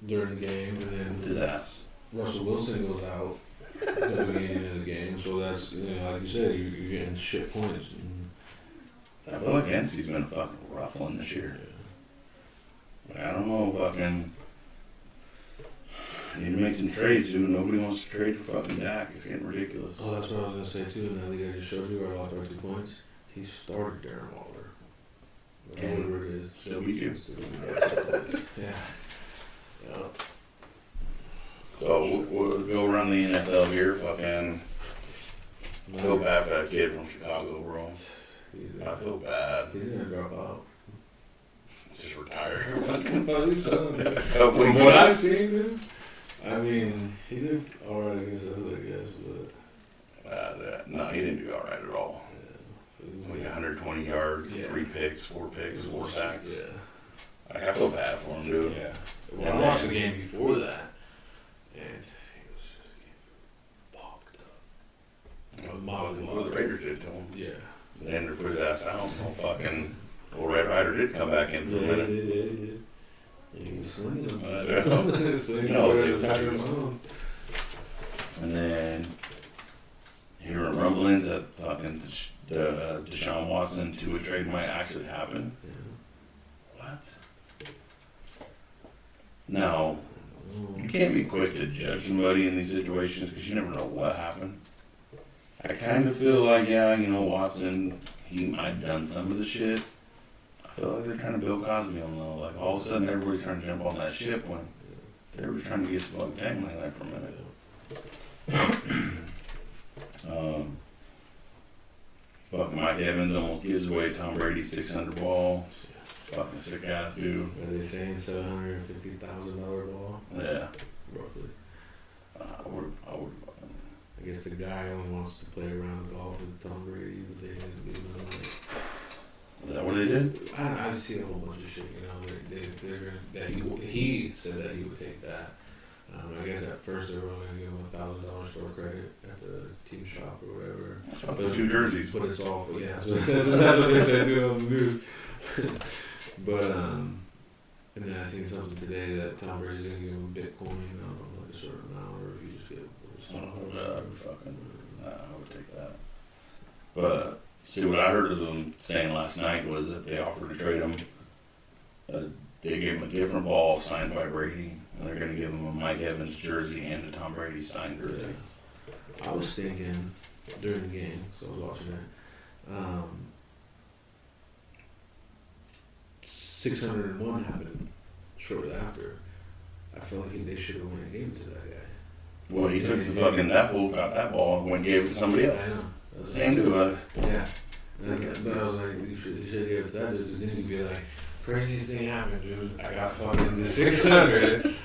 D: during the game, and then
C: Disaster.
D: Russell Wilson goes out at the beginning of the game. So that's, like you said, you're getting shit points.
C: I feel like NC's been a fucking rough one this year. Like, I don't know, fucking. Need to make some trades, dude. Nobody wants to trade for fucking Dak. It's getting ridiculous.
D: Oh, that's what I was gonna say too. Now the guy just showed you where I lost by 2 points. He started Darren Waller. Whatever it is.
C: Still beat you.
D: Yeah. Yeah.
C: So we'll go around the NFL here. Fucking I feel bad for that kid from Chicago, bro. I feel bad.
D: He's gonna drop out.
C: Just retire.
D: From
C: Hopefully,
D: what I've seen him, I mean, he did alright against us, I guess, but
C: no, he didn't do all right at all.
D: yeah.
C: Like 120 yards,
D: Yeah.
C: 3 picks, 4 picks, 4 sacks.
D: Yeah.
C: Like, I feel bad for him, dude.
D: Yeah. Well, I watched the game before that, and he was just getting fucked up.
C: Well, the Raiders did to him.
D: Yeah.
C: They ended up put his ass out. Well, fucking, well, Red Rider did come back in for a minute.
D: He did. He was slinging them.
C: Slinging
D: No,
C: them. And then hearing rumblings that fucking Deshaun Watson to a trade might actually happen. What? Now, you can't be quick to judge somebody in these situations because you never know what happened. I kind of feel like, yeah, you know, Watson, he might have done some of the shit. I feel like they're trying to Bill Cosby on though. Like all of a sudden everybody's trying to jump on that ship when they were trying to get the fuck dangling there for a minute. Fucking Mike Evans almost gives away Tom Brady's 600 ball. Fucking sick ass dude.
D: Are they saying $750,000 ball?
C: Yeah.
D: Roughly.
C: I would.
D: I guess the guy only wants to play around golf with Tom Brady, but they didn't give him like.
C: Is that what they did?
D: I've seen a whole bunch of shit, you know. That he said that he would take that. I guess at first they were only going to give him $1,000 store credit at the team shop or whatever.
C: Up to 2 jerseys.
D: But it's all for, yeah. So that's what they said to on the news. But and then I seen something today that Tom Brady's going to give him Bitcoin, I don't know, like a certain amount, or if you just get
C: I would take that. But see, what I heard of them saying last night was that they offered to trade him. They gave him a different ball signed by Brady, and they're going to give him a Mike Evans jersey and a Tom Brady signed jersey.
D: I was thinking during the game, so I was watching it. 601 happened shortly after. I feel like they should have went and gave it to that guy.
C: Well, he took the fucking that fool, got that ball, and went and gave it to somebody
D: I
C: else.
D: know.
C: Same dude.
D: Yeah. But I was like, you should have gave it to that dude, because then you'd be like, craziest thing happened, dude. I got fucking the 600.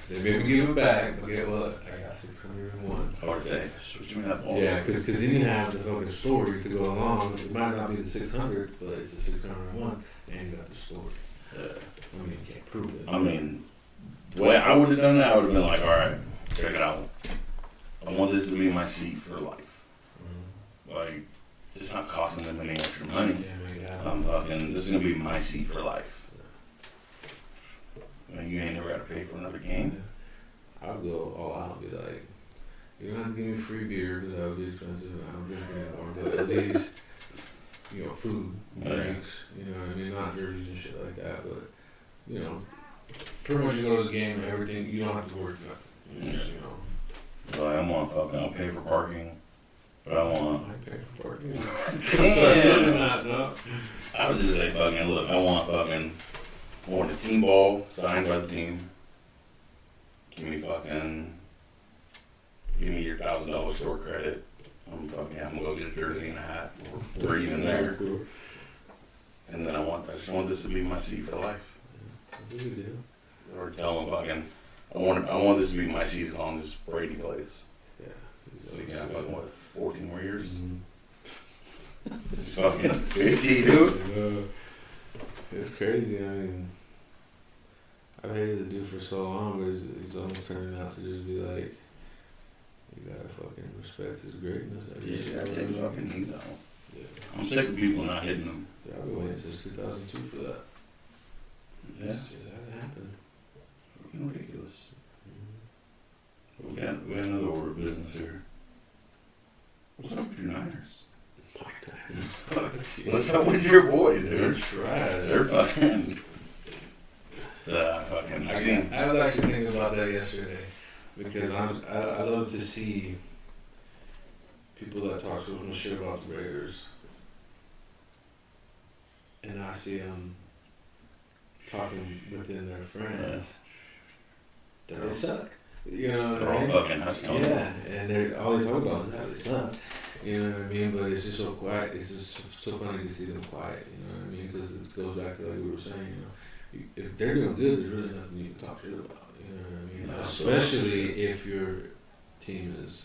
D: They made me give it back, but get what? I got 601.
C: I would say, switch me that ball.
D: Yeah, because then you have the fucking story to go along. It might not be the 600, but it's the 601, and you got the story.
C: Yeah.
D: I mean, you can't prove it.
C: I mean, the way I would have done that, I would have been like, all right, check it out. I want this to be my seat for life. Like, it's not costing them any extra money. I'm fucking, this is going to be my seat for life. And you ain't never got to pay for another game.
D: I would go all out and be like, you don't have to give me free beer because that would be expensive and I don't drink anymore, but at least, you know, food, drinks, you know what I mean? Not jerseys and shit like that, but, you know, pretty much you go to the game and everything, you don't have to worry for nothing. You just, you know.
C: But I want fucking, I'll pay for parking. But I want.
D: I pay for parking.
C: Yeah. I would just say fucking, look, I want a team ball signed by the team. Give me your $1,000 store credit. I'm gonna go get a jersey and a hat. We're even there. And then I just want this to be my seat for life.
D: That's a good deal.
C: Or tell them fucking, I want this to be my seat as long as Brady plays.
D: Yeah.
C: So you can have fucking what, 14 more years?
D: Mm-hmm.
C: This is fucking 50, dude.
D: It's crazy. I mean, I've hated the dude for so long, but he's almost turning out to just be like, you gotta fucking respect his greatness.
C: You gotta take fucking knees out.
D: Yeah.
C: I'm sick of people not hitting them.
D: Yeah, I've been waiting since 2002 for that.
C: Yeah.
D: It just hasn't happened.
C: Fucking ridiculous. We got another order of business here. What's up with your Niners? What's up with your boys,
D: They're
C: dude?
D: trash.
C: They're fucking. Fucking, I seen.
D: I was actually thinking about that yesterday because I love to see people that talk so much shit about the Raiders, and I see them talking within their friends that they suck. You know what
C: They're
D: I
C: all
D: mean?
C: fucking hush tones.
D: Yeah, and they're all they talk about is how they suck. You know what I mean? But it's just so quiet. It's just so funny to see them quiet. You know what I mean? Because it goes back to like we were saying. You know, if they're doing good, there's really nothing you can talk shit about. You know what I mean?
C: No.
D: Especially if your team is.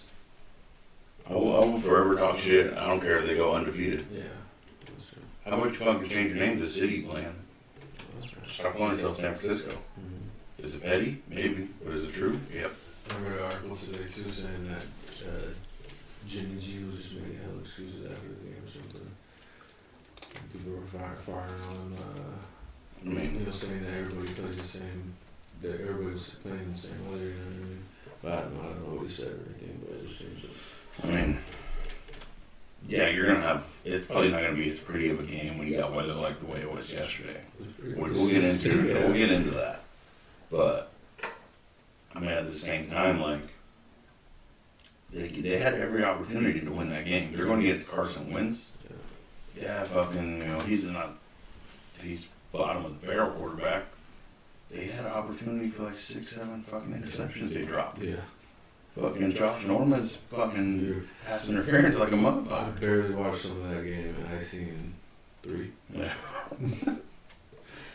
C: I will forever talk shit. I don't care if they go undefeated.
D: Yeah, that's true.
C: How about you fucking change your name to City Plan?
D: That's true.
C: Stop calling yourself San Francisco.
D: Mm-hmm.
C: Is it petty? Maybe. But is it true? Yep.
D: I read an article today too saying that Jimmy G was just making hell excuses after the game or something. And people were firing on him.
C: I mean,
D: You know, saying that everybody plays the same, that everybody was playing the same way, you know what I mean? But I don't know what he said or anything, but it just seems like.
C: I mean, yeah, you're gonna have. It's probably not gonna be as pretty of a game when you got weather like the way it was yesterday. We'll get into
D: Yeah.
C: we'll get into that, but I mean at the same time, like they had every opportunity to win that game. They're going to get Carson Wentz. Yeah, fucking, you know, he's bottom of the barrel quarterback. They had an opportunity for like 6-7 fucking interceptions they dropped.
D: Yeah.
C: Fucking Josh Norman's fucking
D: Dude,
C: pass interference like a
D: I
C: motherfucker.
D: barely watched some of that game and I seen 3.
C: Yeah.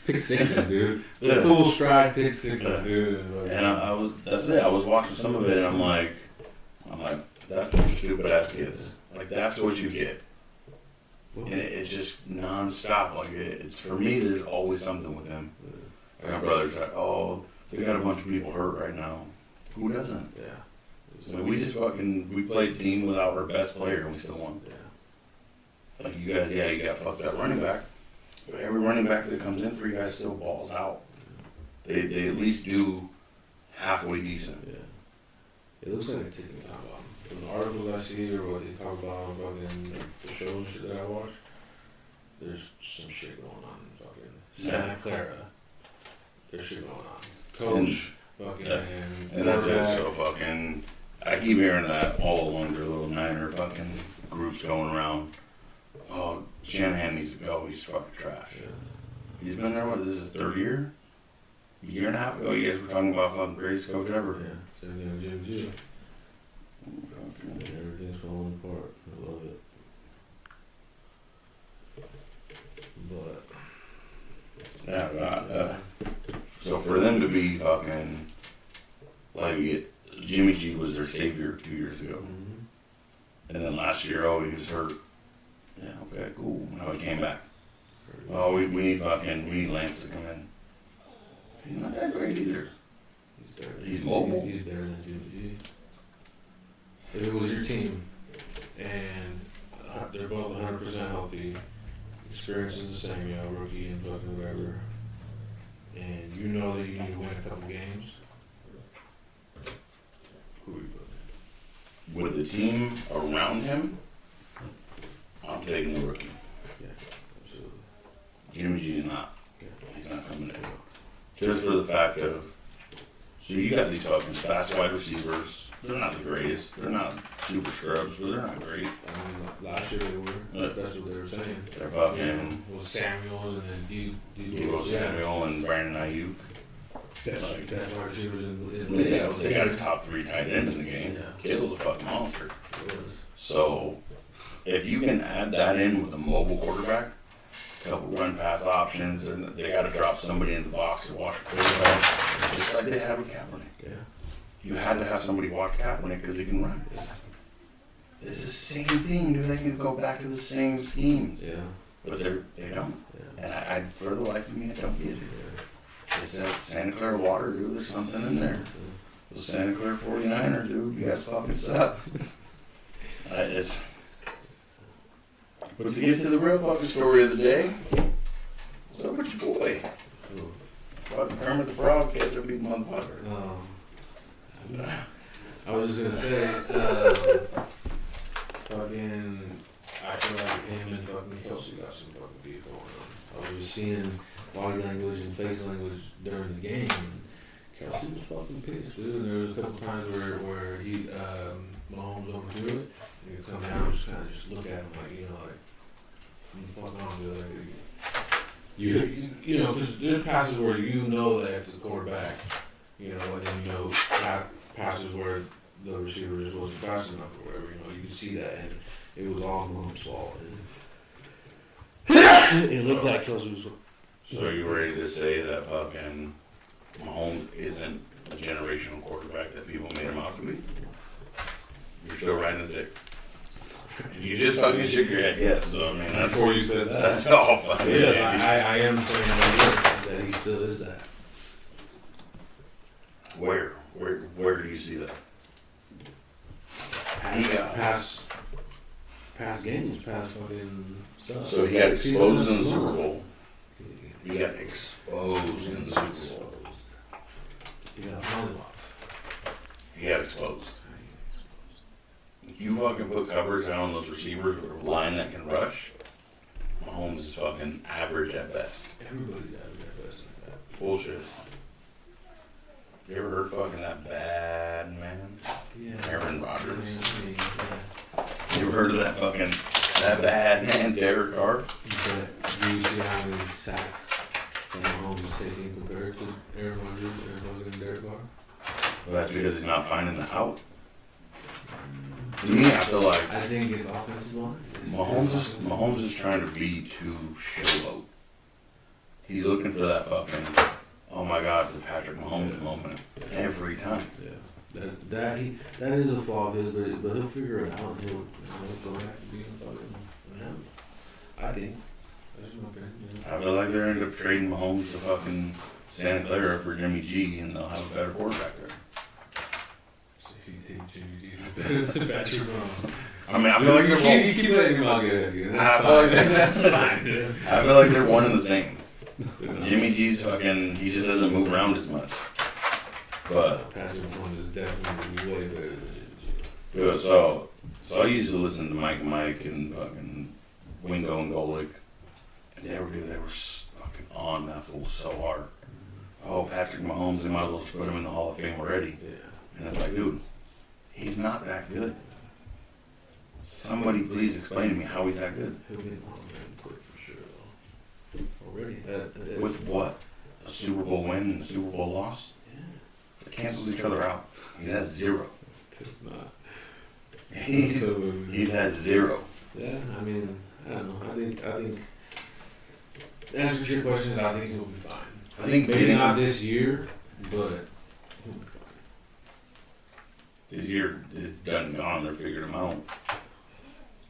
D: Pick sixes, dude.
C: Yeah.
D: Full stride pick sixes, dude.
C: And that's it. I was watching some of it and I'm like, that's what your stupid ass gets. Like that's what you get. And it's just nonstop. Like it's for me. There's always something with them. Like my brother's like, oh, they got a bunch of people hurt right now. Who doesn't?
D: Yeah.
C: Like, we played a team without our best player and we still won.
D: Yeah.
C: Like you guys, yeah, you got fucked up running back. But every running back that comes in for you guys still balls out. They at least do halfway decent.
D: Yeah. It looks like a ticking time bomb. From the articles I see or what they talk about on fucking the shows and shit that I watch, there's some shit going on in fucking Santa Clara. There's shit going on. Coach, fucking,
C: Yeah. And that's it. So fucking, I keep hearing that all along their little Niner fucking groups going around. Oh, Shanahan needs to go. He's fucking trash.
D: Yeah.
C: He's been there, what, this is his third year? A year and a half ago, you guys were talking about fucking greatest coach ever.
D: Yeah. Same thing with Jimmy G.
C: Fucking-
D: Everything's falling apart. I love it. But
C: Yeah, right. So for them to be fucking, like, Jimmy G was their savior 2 years ago. And then last year, oh, he was hurt. Yeah, okay, cool. Now he came back. Oh, we need Lance to come in. He's not that great either. He's mobile.
D: He's better than Jimmy G. If it was your team and they're both 100% healthy, experience is the same, you know, rookie and fucking whatever, and you know that you need to win a couple games, who are you putting?
C: With the team around him, I'm taking the rookie.
D: Yeah, absolutely.
C: Jimmy G's not.
D: Yeah.
C: He's not coming in. Just for the fact of, so you got these fucking fast wide receivers. They're not the greatest. They're not super scrubs, but they're not great.
D: I mean, last year they were.
C: Yeah.
D: That's what they were saying.
C: They're fucking
D: It was Samuels and then
C: Deebo Samuel and Brandon Ayuk.
D: Best wide receivers in the league.
C: They got a top 3 tight end in the game.
D: Yeah.
C: Kittle's a fucking monster.
D: It was.
C: So, if you can add that in with a mobile quarterback, a couple run pass options, and they got to drop somebody in the box to watch the quarterback, just like they had with Kaepernick.
D: Yeah.
C: You had to have somebody watch Kaepernick because he can run. It's the same thing, dude. They can go back to the same schemes,
D: Yeah.
C: but they don't.
D: Yeah.
C: And I, for the life of me, I don't get it.
D: Yeah.
C: It's that Santa Clara water, dude. There's something in there. Those Santa Clara 49ers, dude. You guys fucking suck. It's. But to get to the real fucking story of the day, what's up with your boy?
D: Cool.
C: Fucking Kermit the Frog catch a big motherfucker.
D: I was just gonna say, fucking, I feel like him and fucking Kelsey got some fucking beef going on. I was just seeing body language and face language during the game. And Kelsey was fucking pissed, dude. And there was a couple times where he Mahomes overthrew it. And he'd come down and just kind of just look at him like, you know, like, what the fuck on, dude? Like, you know, because there's passes where you know that it's the quarterback, you know, and then you know passes where the receiver just wasn't fast enough or whatever. You know, you could see that, and it was all Mahomes' fault. And it looked like Kelsey was.
C: So you ready to say that fucking Mahomes isn't a generational quarterback that people made him out to be? You're still riding his dick. You just fucking shook your head, yes. So I mean, that's
D: Before you said that.
C: That's all fucking.
D: Yes, I am saying that he still is that.
C: Where do you see that?
D: Past games, past fucking stuff.
C: So he got exposed in the Super Bowl. He got exposed in the Super Bowl.
D: He got mollywops.
C: He got exposed. You fucking put coverage down on those receivers with a line that can rush. Mahomes is fucking average at best.
D: Everybody's average at best like that.
C: Bullshit. You ever heard fucking that bad man?
D: Yeah.
C: Aaron Rodgers.
D: Yeah.
C: You ever heard of that bad man, Derek Carr?
D: But do you see how many sacks that Mahomes is taking compared to Aaron Rodgers and Derek Carr?
C: Well, that's because he's not finding the out. To me, I feel like
D: I think it's offensive line.
C: Mahomes is trying to be too showboat. He's looking for that fucking, oh my god, the Patrick Mahomes moment every time.
D: Yeah. That is a flaw of his, but he'll figure it out. He'll go back to being fucking him. I think. That's my opinion. Yeah.
C: I feel like they're end up trading Mahomes to fucking Santa Clara for Jimmy G, and they'll have a better quarterback there.
D: So if you think Jimmy G is better than Patrick Mahomes.
C: I mean, I feel like they're
D: You keep letting him out get it.
C: I feel like
D: That's fine, dude.
C: I feel like they're one and the same. Jimmy G's fucking, he just doesn't move around as much. But
D: Patrick Mahomes is definitely way better than Jimmy G.
C: yeah, so I used to listen to Mike and fucking Wingo and Golick, and they were fucking on that fool so hard. Oh, Patrick Mahomes, they might as well just put him in the Hall of Fame already.
D: Yeah.
C: And it's like, dude, he's not that good. Somebody please explain to me how he's that good.
D: He'll be on man quick for sure, though. Already.
C: With what? A Super Bowl win and a Super Bowl loss?
D: Yeah.
C: It cancels each other out. He's at 0.
D: It's not.
C: He's at 0.
D: Yeah, I mean, I don't know. I think. The answer to your question is, I think he'll be fine.
C: I think
D: maybe
C: getting
D: not this year, but he'll be fine.
C: this year is done and gone. They're figured him out.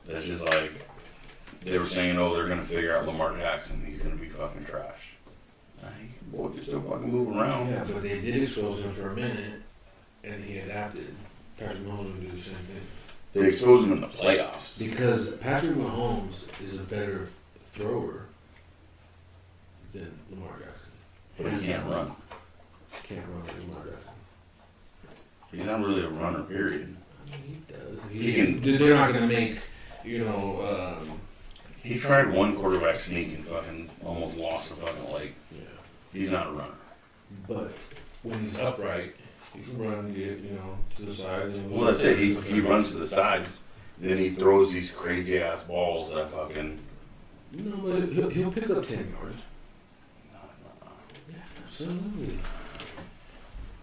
C: That's just like they were saying, oh, they're gonna figure out Lamar Jackson. He's gonna be fucking trash. Boy, they're still fucking moving around.
D: Yeah, but they did expose him for a minute, and he adapted. Patrick Mahomes would do the same thing.
C: They exposed him in the playoffs.
D: Because Patrick Mahomes is a better thrower than Lamar Jackson.
C: But he can't run.
D: Can't run like Lamar Jackson.
C: He's not really a runner, period.
D: I mean, he does.
C: He can-
D: They're not going to make,
C: He tried one quarterback sneak and fucking almost lost the fucking leg.
D: yeah.
C: He's not a runner.
D: But when he's upright, he can run, to the sides. And
C: Well, that's it. He runs to the sides. Then he throws these crazy ass balls that fucking.
D: No, but he'll pick up 10 yards. Yeah, absolutely.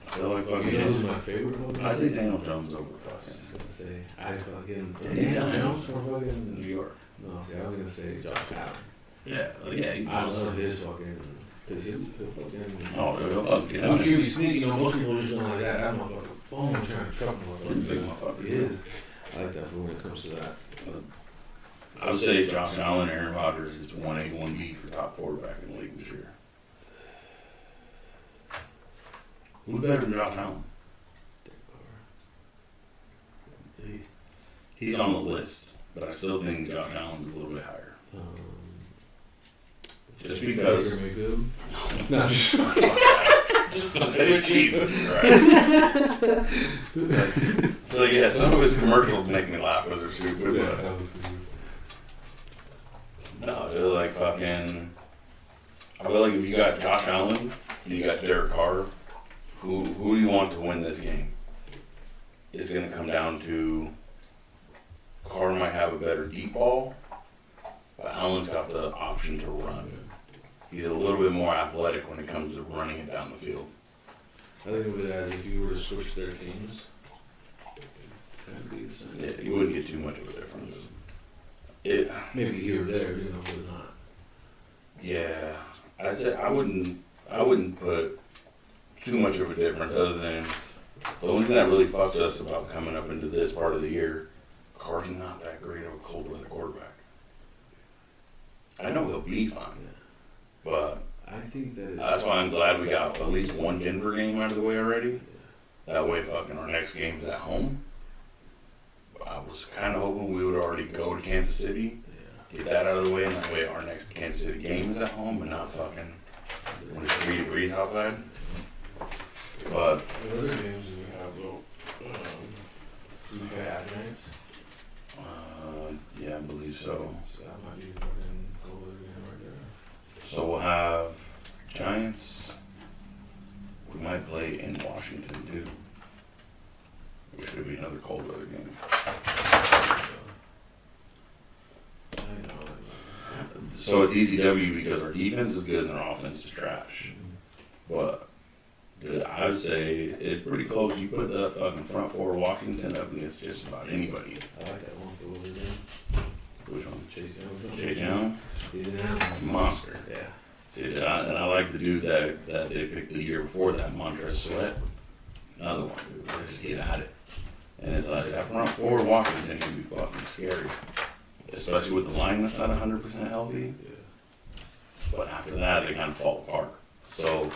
C: I feel like
D: You know who's
C: fucking.
D: my favorite one?
C: I take Daniel Jones over
D: I was
C: fucking
D: gonna say, I fucking
C: Yeah.
D: Daniel Jones or fucking
C: New York.
D: no. See, I was gonna say Josh Allen.
C: Yeah, he's
D: I love his fucking because he'll fucking.
C: Oh, he'll fucking get
D: He
C: out.
D: can be sneaky. Most people just don't like that. That motherfucker, boom, trying to truck
C: He's a big
D: motherfucker.
C: motherfucker.
D: He is. I like that when it comes to that.
C: I would say Josh Allen, Aaron Rodgers is 1A, 1B for top quarterback in the league this year. Who's better than Josh Allen? He's on the list, but I still think Josh Allen's a little bit higher. Just because.
D: Baker Mayfield? No, just
C: Jesus Christ. So yeah, some of his commercials make me laugh because they're stupid,
D: yeah,
C: but
D: that was
C: no, they're like fucking. I feel like if you got Josh Allen and you got Derek Carr, who do you want to win this game? It's going to come down to Carr might have a better deep ball, but Allen's got the option to run. He's a little bit more athletic when it comes to running it down the field.
D: I think of it as if you were to switch their teams. Kind of be the same.
C: Yeah, you wouldn't get too much of a difference.
D: Maybe here or there, you know, but not.
C: Yeah, I'd say I wouldn't put too much of a difference other than the only thing that really fucks us about coming up into this part of the year, Carr's not that great of a cold weather quarterback. I know he'll be fine, but
D: I think that
C: that's why I'm glad we got at least one Denver game out of the way already. That way fucking our next game is at home. I was kind of hoping we would already go to Kansas City, get that out of the way, and that way our next Kansas City game is at home and not fucking when it's 3 degrees outside. But
D: the other games we have, though, we got Giants.
C: yeah, I believe so.
D: So that might be fucking cold weather game right there.
C: So we'll have Giants. We might play in Washington too, which should be another cold weather game.
D: I know.
C: So it's easy W because our defense is good and our offense is trash. But I would say it's pretty close. You put the fucking front four of Washington up against just about anybody.
D: I like that one for over there.
C: Which one?
D: Chase Young.
C: Chase Young?
D: Yeah.
C: Monster.
D: Yeah.
C: See, and I like the dude that they picked the year before that, Montrezl Sweat. Another one, dude. They just get at it. And it's like that front four of Washington can be fucking scary. Especially with the line that's not 100% healthy. But after that, they kind of fall apart. So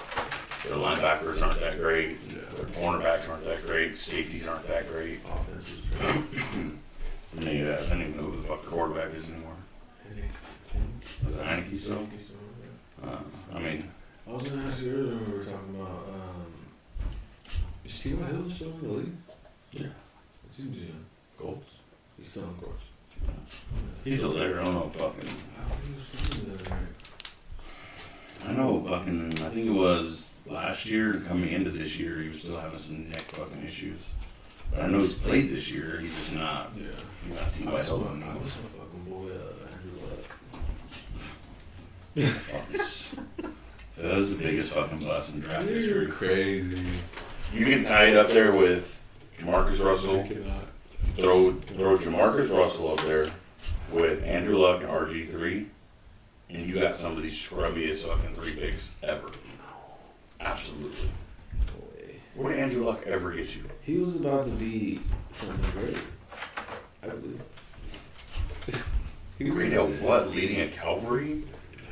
C: their linebackers aren't that great. Their cornerbacks aren't that great. Safeties aren't that great.
D: Offense is great.
C: And then you have, I don't even know who the fuck the quarterback is anymore. Is it Heineke still? I mean,
D: I was gonna ask you earlier when we were talking about, is T.Y. Hill still in the league?
C: Yeah.
D: What team is he on?
C: Colts.
D: He's still on course.
C: He's still there. I don't know fucking.
D: I don't think he was still in there, right?
C: I know fucking. I think it was last year coming into this year. He was still having some neck fucking issues. But I know he's played this year. He's just not.
D: Yeah.
C: He's not T.Y. Hill
D: I
C: anymore.
D: was fucking boy, Andrew Luck.
C: So that was the biggest fucking blast in draft history.
D: Crazy.
C: You can tie it up there with Jamarcus Russell. Throw Jamarcus Russell up there with Andrew Luck and RG3, and you got some of the scrubbiest fucking 3 picks ever. Absolutely. What did Andrew Luck ever get you?
D: He was about to be something great. I believe.
C: Great at what? Leading a cavalry?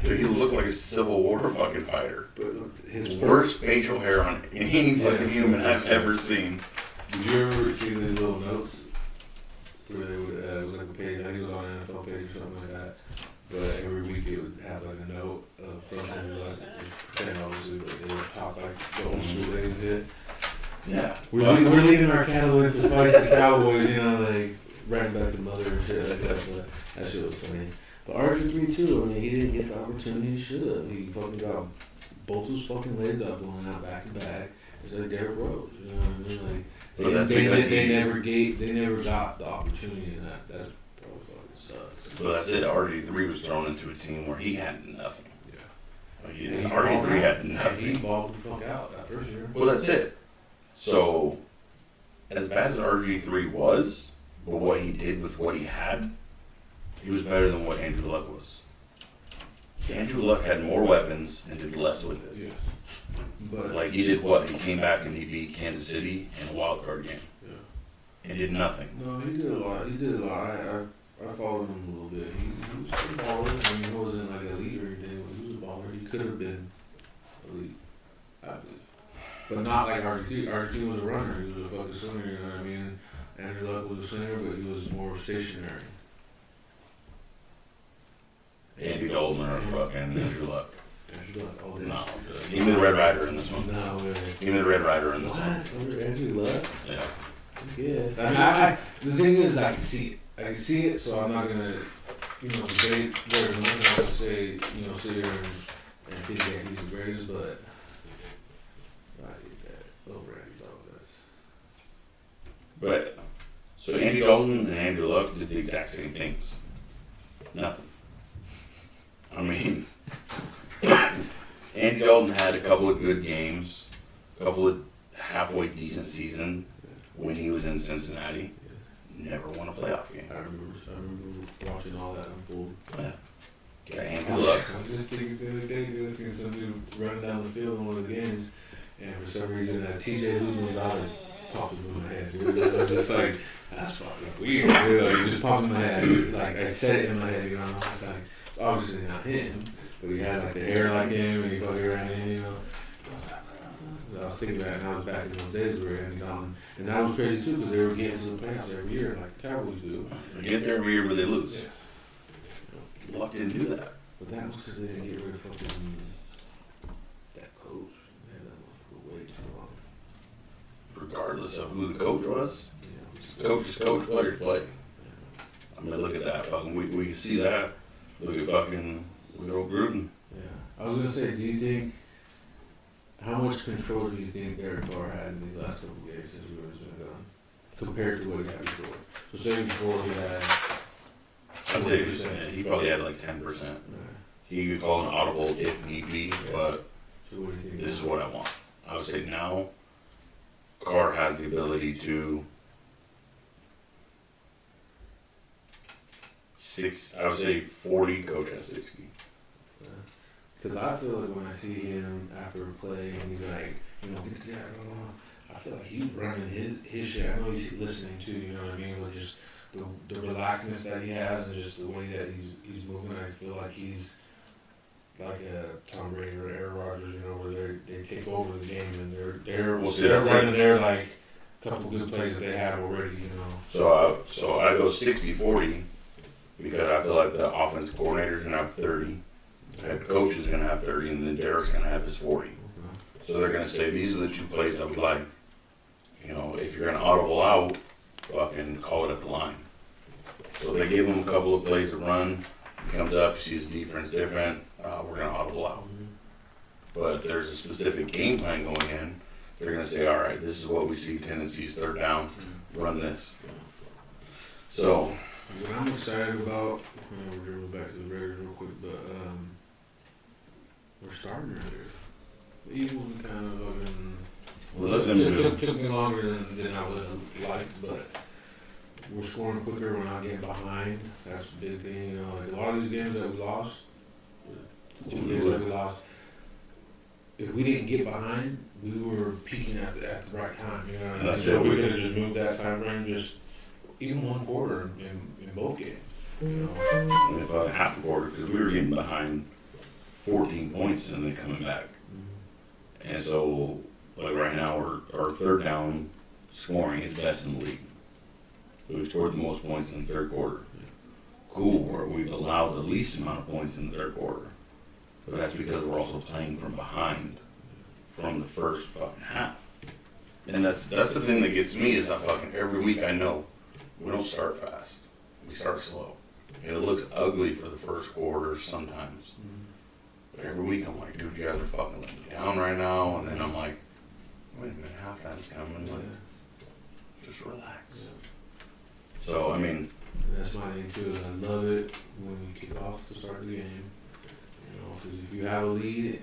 C: Dude, he looked like a Civil War fucking fighter.
D: But his
C: Worst facial hair on any fucking human I've ever seen.
D: Did you ever see these little notes where they would, it was like a page, I think it was on an NFL page or something like that, but every week it would have like a note from Andrew Luck, pretend obviously, but they would talk like the old school days did.
C: Yeah.
D: We're leaving our cattle in to fight the Cowboys, you know, like riding back to mother and shit like that, but that shit was funny. But RG3 too, I mean, he didn't get the opportunity he should have. He fucking got both his fucking legs up going out back to back. It's like Derrick Rose, you know what I mean? Like,
C: But that's
D: they
C: because
D: they never got the opportunity, and that probably fucking sucks.
C: But that's it. RG3 was thrown into a team where he had nothing.
D: Yeah.
C: Like,
D: He
C: RG3 had
D: He
C: nothing.
D: balled the fuck out that first year.
C: Well, that's it. So, as bad as RG3 was, but what he did with what he had, he was better than what Andrew Luck was. Andrew Luck had more weapons and did less with it.
D: Yeah. But
C: Like, he did what? He came back and he beat Kansas City in a wild card game.
D: Yeah.
C: And did nothing.
D: No, he did a lot. I followed him a little bit. He was a baller. I mean, he wasn't like elite or anything, but he was a baller. He could have been elite, I believe. But not like RG3. RG3 was a runner. He was a fucking swinger, you know what I mean? Andrew Luck was a swinger, but he was more stationary.
C: Andy Dalton or fucking Andrew Luck.
D: Andrew Luck all day.
C: No. Give me the Red Rider in this one.
D: No way.
C: Give me the Red Rider in this one.
D: What? Andrew Luck?
C: Yeah.
D: Yes. I the thing is, I can see it. I can see it, so I'm not gonna, debate where I'm not gonna say, sit here and And I think that he's the greatest, but I think that over Andy Dalton, that's
C: But so Andy Dalton and Andrew Luck did the exact same things. Nothing. I mean, Andy Dalton had a couple of good games, a couple of halfway decent season when he was in Cincinnati. Never won a playoff game.
D: I remember watching all that unfold.
C: Yeah, Andrew Luck.
D: I was just thinking the other day, just seeing some dude running down the field in one of the games, and for some reason that TJ Hughes popped into my head. Dude. I was just like, that's fucking weird. Dude. Like, it just popped in my head. Like I said it in my head, you know. It's like it's obviously not him, but he had like the hair like him, and he fucking ran in, you know. I was thinking back, and I was back in those days where Andy Dalton, and that was crazy too, because they were getting to the playoffs every year, like the Cowboys do.
C: They get there every year, but they lose.
D: Yeah.
C: Luck didn't do that.
D: But that was because they didn't get rid of fucking that coach. They had that motherfucker way too long.
C: Regardless of who the coach was,
D: Yeah.
C: coach is coach, players play. I mean, look at that. Fucking, we can see that. Look at fucking good old Gruden.
D: Yeah. I was gonna say, do you think how much control do you think Derek Carr had in these last couple of games since we were gone compared to what he had before? So say before he had
C: I'd say he probably had like 10%. He could call an audible if need be, but
D: so what do you think?
C: this is what I want. I would say now, Carr has the ability to I would say 40, coach has 60.
D: Because I feel like when I see him after a play and he's like, you know, get together, I feel like he's running his shit. I know he's listening too, you know what I mean? But just the relaxedness that he has and just the way that he's moving, I feel like he's like a Tom Brady or Aaron Rodgers, you know, where they take over the game and they're running their like couple good plays that they have already, you know.
C: So I go 60-40 because I feel like the offense coordinator's gonna have 30, the head coach is gonna have 30, and then Derek's gonna have his 40. So they're gonna say these are the 2 plays that we like. You know, if you're gonna audible out, fucking call it at the line. So they give him a couple of plays to run. He comes up, he sees the defense different. We're gonna audible out. But there's a specific game plan going in. They're gonna say, all right, this is what we see tendencies, 3rd down, run this. So
D: What I'm excited about, we're going back to the Raiders real quick, but we're starting earlier. The Eagles kind of took me longer than I would have liked, but we're scoring quicker. We're not getting behind. That's a big thing. You know, like a lot of these games that we lost, 2 games that we lost, if we didn't get behind, we were peaking at the right time. You know what I mean? So we could have just moved that time frame just even 1 quarter in both games. You know?
C: if half a quarter, because we were getting behind 14 points and then coming back. And so, like right now, our 3rd down scoring is best in the league. We scored the most points in the 3rd quarter. Cool, where we've allowed the least amount of points in the 3rd quarter. But that's because we're also playing from behind from the first fucking half. And that's the thing that gets me is I fucking every week I know we don't start fast. We start slow. And it looks ugly for the first quarter sometimes. But every week I'm like, dude, you guys are fucking letting me down right now. And then I'm like, wait a minute, halftime's coming. Like, just relax. So, I mean.
D: And that's my thing too. I love it when you kick off to start the game. You know, because if you have a lead,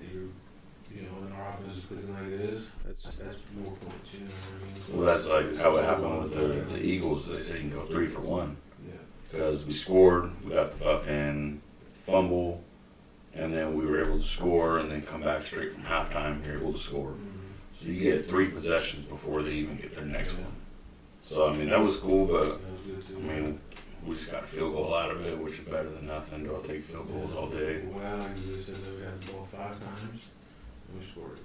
D: and our offense is clicking like it is, that's more points. You know what I mean?
C: Well, that's like how it happened with the Eagles. They said you can go 3 for 1.
D: Yeah.
C: Because we scored, we got the fucking fumble, and then we were able to score, and then come back straight from halftime, you're able to score. So you get 3 possessions before they even get their next one. So, I mean, that was cool, but,
D: That was good too.
C: I mean, we just got a field goal out of it, which is better than nothing. I'll take field goals all day.
D: What I like is they said that we had the ball 5 times, and we scored.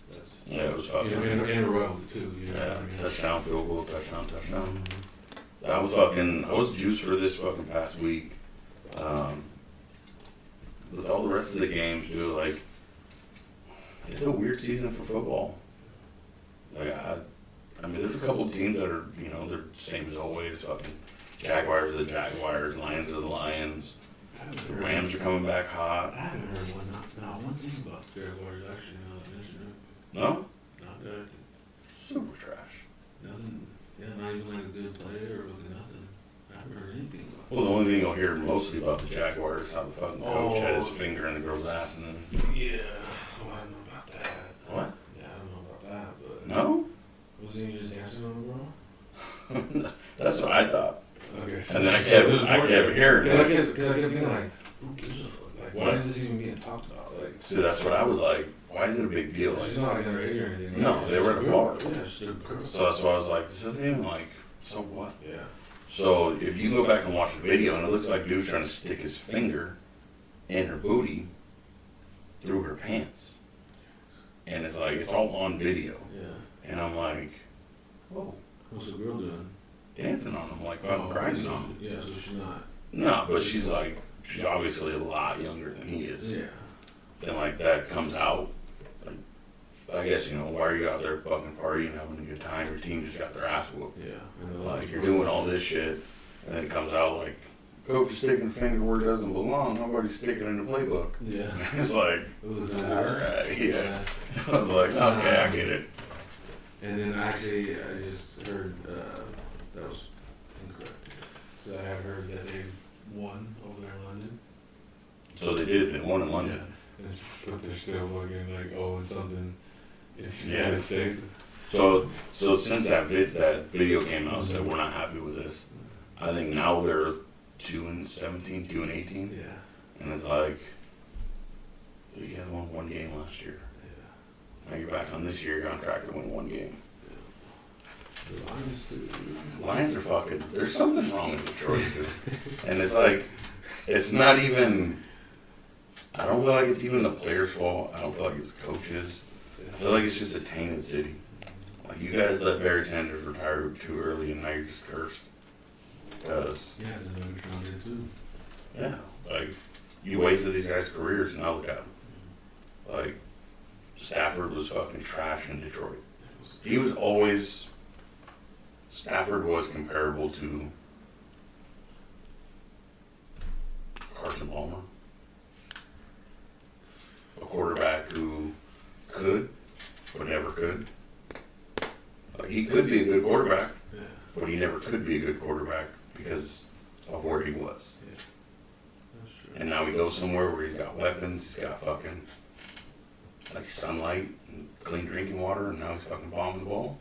D: That's,
C: Yeah, it was fucking.
D: in a row too. You know
C: Yeah,
D: what I mean?
C: touchdown, field goal, touchdown. I was juiced for this fucking past week. With all the rest of the games, dude, like, it's a weird season for football. Like, I mean, there's a couple of teams that are, they're the same as always. Fucking Jaguars are the Jaguars, Lions are the Lions. The Rams are coming back hot.
D: I haven't heard not one thing about the Jaguars actually. Now that you mention it.
C: No?
D: Not that.
C: Super trash.
D: Nothing. Yeah, not even like a good player or nothing. I haven't heard anything about it.
C: Well, the only thing you'll hear mostly about the Jaguars is how the fucking coach had his
D: Oh.
C: finger in the girl's ass and then.
D: Yeah. Oh, I don't know about that.
C: What?
D: Yeah, I don't know about that, but.
C: No?
D: Wasn't he just dancing on the girl?
C: That's what I thought.
D: Okay.
C: And then I kept hearing
D: Because I
C: it.
D: kept thinking like, who gives a fuck? Like, why
C: What?
D: is this even being talked about? Like,
C: So that's what I was like, why is it a big deal?
D: she's
C: Like,
D: not like underage or anything.
C: No, they were at a bar.
D: Yeah, she's a girl.
C: so that's why I was like, this isn't even like, so what?
D: Yeah.
C: So if you go back and watch the video, and it looks like dude's trying to stick his finger in her booty through her pants. And it's like, it's all on video.
D: Yeah.
C: And I'm like, whoa,
D: What's the girl doing?
C: dancing on him, like fucking crying on him.
D: Yeah, so she's not.
C: No, but she's like, she's obviously a lot younger than he is.
D: Yeah.
C: Then like that comes out, like, I guess, you know, why are you out there fucking partying, having a good time, your team just got their ass whooped.
D: Yeah. And
C: Like, you're doing all this shit, and then it comes out like, coach is sticking a finger where it doesn't belong, nobody's sticking in the playbook.
D: Yeah.
C: It's like,
D: It was
C: alright, yeah. I was like, okay, I get it.
D: And then actually, I just heard that was incorrect. So I have heard that they won over there in London.
C: So they did, they won in London.
D: But they're still fucking like, oh, and something in the
C: Yeah.
D: United States.
C: So since that video came out, said we're not happy with this. I think now they're 2-17, 2-18,
D: Yeah.
C: and it's like, you guys won one game last year.
D: Yeah.
C: Now you're back on this year, you're on track to win one game.
D: The Lions, too.
C: Lions are fucking, there's something wrong with Detroit, dude. And it's like, it's not even, I don't feel like it's even the players' fault. I don't feel like it's the coaches. I feel like it's just a tainted city. Like, you guys let Barry Sanders retire too early, and now you're just cursed. Because,
D: Yeah, the Megatron did too.
C: yeah, like, you wasted these guys' careers, and now look at them. Like, Stafford was fucking trash in Detroit. He was always, Stafford was comparable to Carson Palmer. A quarterback who could, but never could. Like, he could be a good quarterback,
D: Yeah.
C: but he never could be a good quarterback because of where he was.
D: That's true.
C: And now he goes somewhere where he's got weapons, he's got fucking, like, sunlight and clean drinking water, and now he's fucking bombing the ball.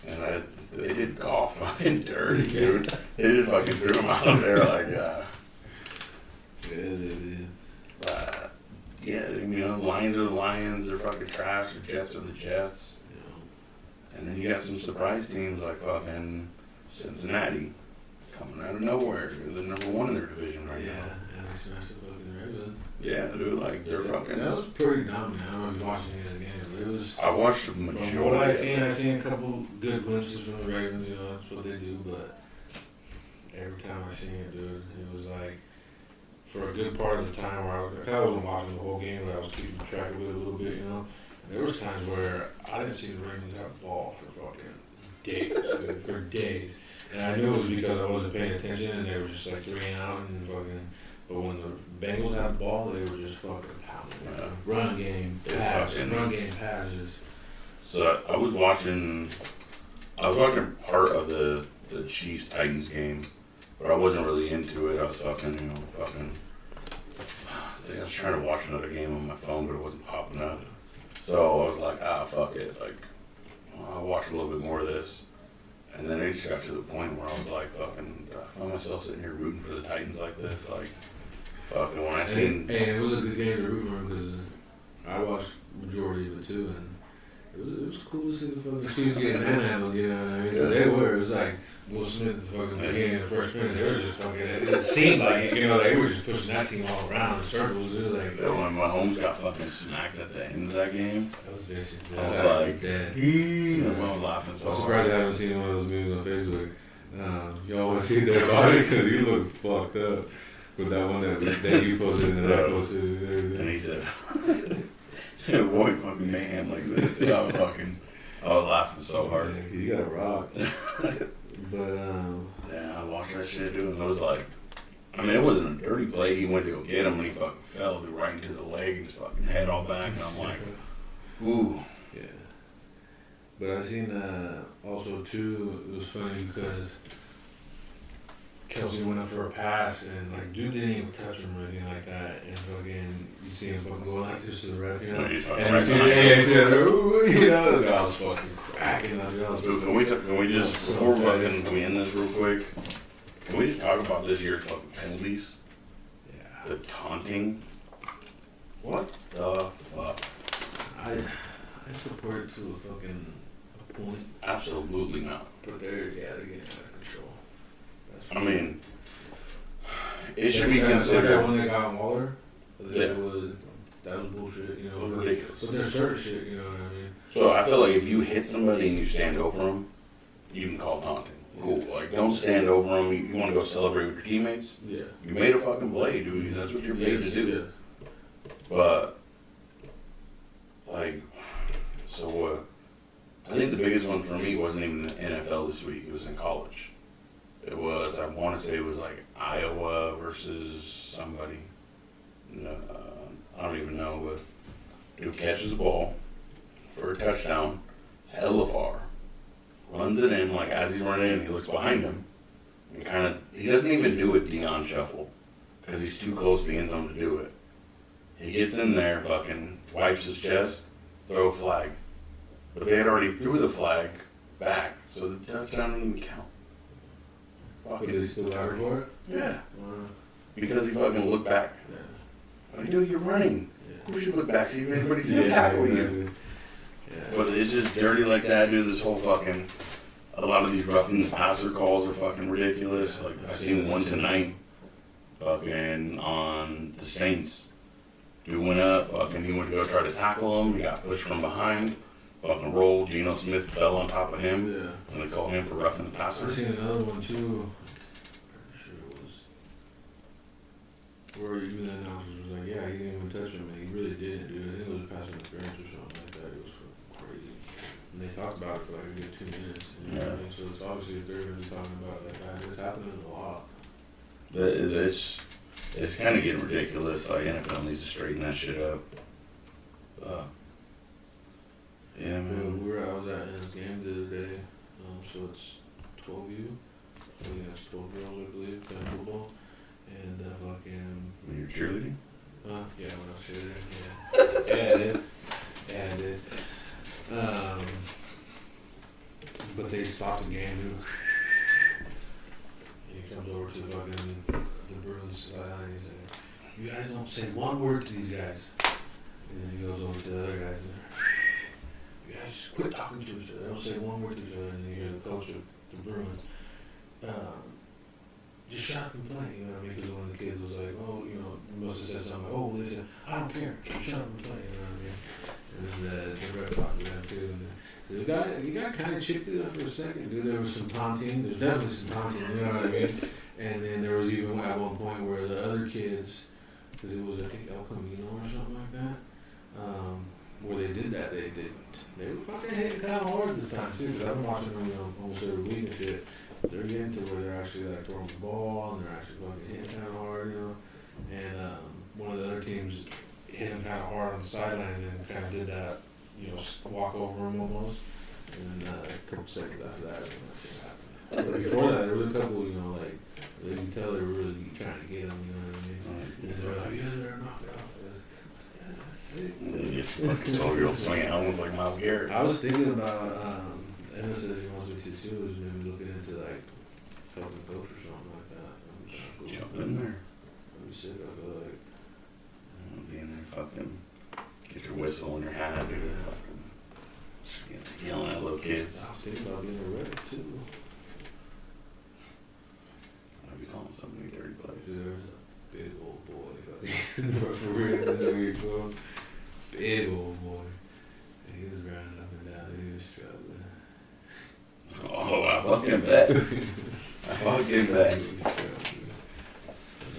C: And they did golf fucking dirty, dude. They just fucking threw him out of there like,
D: Yeah, they did.
C: yeah, you know, Lions are the Lions, they're fucking trash, the Jets are the Jets.
D: Yeah.
C: And then you got some surprise teams like fucking Cincinnati coming out of nowhere. They're the number one in their division right
D: Yeah,
C: now.
D: and they smashed the fucking Ravens.
C: Yeah, dude, like they're fucking.
D: That was pretty dominant. I don't know if you watched any of the game, but it was.
C: I watched the
D: From what
C: majority.
D: I
C: of
D: seen
C: it.
D: a couple good glimpses from the Ravens. You know, that's what they do. But every time I seen it, dude, it was like for a good part of the time where I wasn't watching the whole game, but I was keeping track of it a little bit. You know, and there was times where I didn't see the Ravens have the ball for fucking days, dude, for days. And I knew it was because I wasn't paying attention, and they were just like 3 and out and fucking. But when the Bengals had the ball, they were just fucking pounding.
C: Yeah.
D: Run game,
C: They
D: pass,
C: fucking-
D: run game, passes.
C: So I was watching part of the Chiefs Titans game, but I wasn't really into it. I was fucking, you know, I think I was trying to watch another game on my phone, but it wasn't popping up. So I was like, fuck it. Like, I'll watch a little bit more of this. And then it just got to the point where I was like, fucking, I found myself sitting here rooting for the Titans like this. Like, fucking, when I seen.
D: And it was a good game to root for because I watched majority of it too, and it was cool to see the fucking Chiefs getting manhandled. You know what I mean? 'Cause they were. It was like Will Smith at the fucking beginning of the first minute. They were just fucking. It seemed like you know they were just pushing that team all around in circles. It was like
C: When Mahomes got fucking smacked at the end of that game,
D: that was vicious.
C: I was
D: That
C: like,
D: dead.
C: I was laughing so
D: I'm
C: hard.
D: surprised I haven't seen one of those memes on Facebook. Y'all want to see that body because he looked fucked up with that one that you posted and that I posted and everything.
C: And he said, avoid fucking mayhem like this. I was laughing so hard.
D: Yeah, you got rocked. But
C: Yeah, I watched that shit, dude, and it was like, I mean, it wasn't a dirty play. He went to go get him and he fucking fell right into the leg and his fucking head all back. And I'm like, ooh.
D: Yeah. But I seen also too. It was funny because Kelsey went up for a pass and like dude didn't even touch him or anything like that. And fucking you see him fucking go like this to the ref, you know.
C: And he's fucking
D: And
C: right
D: you see,
C: behind
D: yeah,
C: him.
D: you see that, ooh, you know, the guy was fucking cracking up. That was
C: So can we just, before fucking, can we end this real quick? Can we just talk about this year's fucking penalties?
D: yeah.
C: The taunting? What the fuck?
D: I support it to a fucking a point,
C: Absolutely not.
D: but they're getting out of control.
C: I mean, it should be
D: Like that
C: considered
D: one they got on Waller.
C: Yeah.
D: That was bullshit, you know.
C: ridiculous.
D: But there's certain shit, you know what I mean.
C: So I feel like if you hit somebody and you stand over them, you can call taunting. Cool. Like, don't stand over them. You want to go celebrate with your teammates?
D: Yeah.
C: You made a fucking play, dude. That's what you're paid to do. But, like, so what? I think the biggest one for me wasn't even the NFL this week. It was in college. It was, I want to say it was like Iowa versus somebody. No, I don't even know, but dude catches the ball for a touchdown, hella far, runs it in, like as he's running in, he looks behind him, and kind of, he doesn't even do it Deion shuffle, because he's too close to the end zone to do it. He gets in there, fucking wipes his chest, throw a flag. But they had already threw the flag back, so the touchdown didn't even count.
D: But
C: Fucking
D: they still got it for it?
C: yeah,
D: Uh,
C: because he fucking looked back.
D: yeah.
C: I mean, dude, you're running.
D: Yeah.
C: Of course you look back, see if anybody's gonna tackle you.
D: Yeah.
C: But it's just dirty like that, dude. This whole fucking, a lot of these roughing the passer calls are fucking ridiculous. Like, I seen one tonight, fucking on the Saints. Dude went up, fucking, he went to go try to tackle him. He got pushed from behind, fucking rolled. Geno Smith fell on top of him,
D: Yeah.
C: and they called him for roughing the
D: I
C: passer.
D: seen another one too. Pretty sure it was where even the announcers was like, "Yeah, he didn't even touch him, and he really didn't, dude. I think it was pass interference or something like that. It was crazy." And they talked about it for like a good 2 minutes. You know what I mean? So it's obviously if they're going to be talking about like that, it's happening a lot.
C: It's kind of getting ridiculous. Like, NFL needs to straighten that shit up. Yeah, man.
D: I was at his game the other day. So it's 12U. I think that's 12 girls, I believe, playing football. And fucking.
C: When you're cheerleading?
D: Yeah, when I was cheerleading, yeah. Yeah, I did. Yeah, I did. But they stopped the game, dude. And he comes over to fucking the Bruins sideline and he's like, "You guys don't say one word to these guys." And then he goes over to the other guys and "You guys just quit talking to each other. Don't say one word to each other." And then you hear the coach of the Bruins, "Just shut up and play," you know what I mean? Because one of the kids was like, "Oh, you know," must have said something like, "Oh, listen, I don't care. Just shut up and play," you know what I mean? And then the ref talked to them too. And you got kind of chippy up for a second, dude. There was some taunting. There's definitely some taunting, you know what I mean? And then there was even at one point where the other kids, because it was I think El Camino or something like that, where they did that, they were fucking hitting kind of hard this time too. Because I've been watching them, you know, almost every week and shit. They're getting to where they're actually like throwing the ball and they're actually fucking hitting kind of hard, you know. And one of the other teams hit him kind of hard on the sideline and kind of did that, you know, walk over him almost. And then a couple seconds after that, that shit happened. But before that, there was a couple, you know, like you can tell they were really trying to get him, you know what I mean? And they were like, "Yeah, they're knocked out." Yeah, that's sick.
C: You just fucking 12-year-old swinging helmets like Myles Garrett.
D: I was thinking about, Emma said he wants me to too, is maybe looking into like helping coach or something like that.
C: Jump in there.
D: That'd be sick, I feel like.
C: Be in there, fucking get your whistle in your hand, dude. Fucking just yelling at little kids.
D: I was thinking about being a ref too.
C: I'd be calling somebody dirty plays.
D: There was a big old boy, for real, this week, bro. Big old boy. And he was running up and down, he was struggling.
C: Oh, I fucking bet. I fucking bet.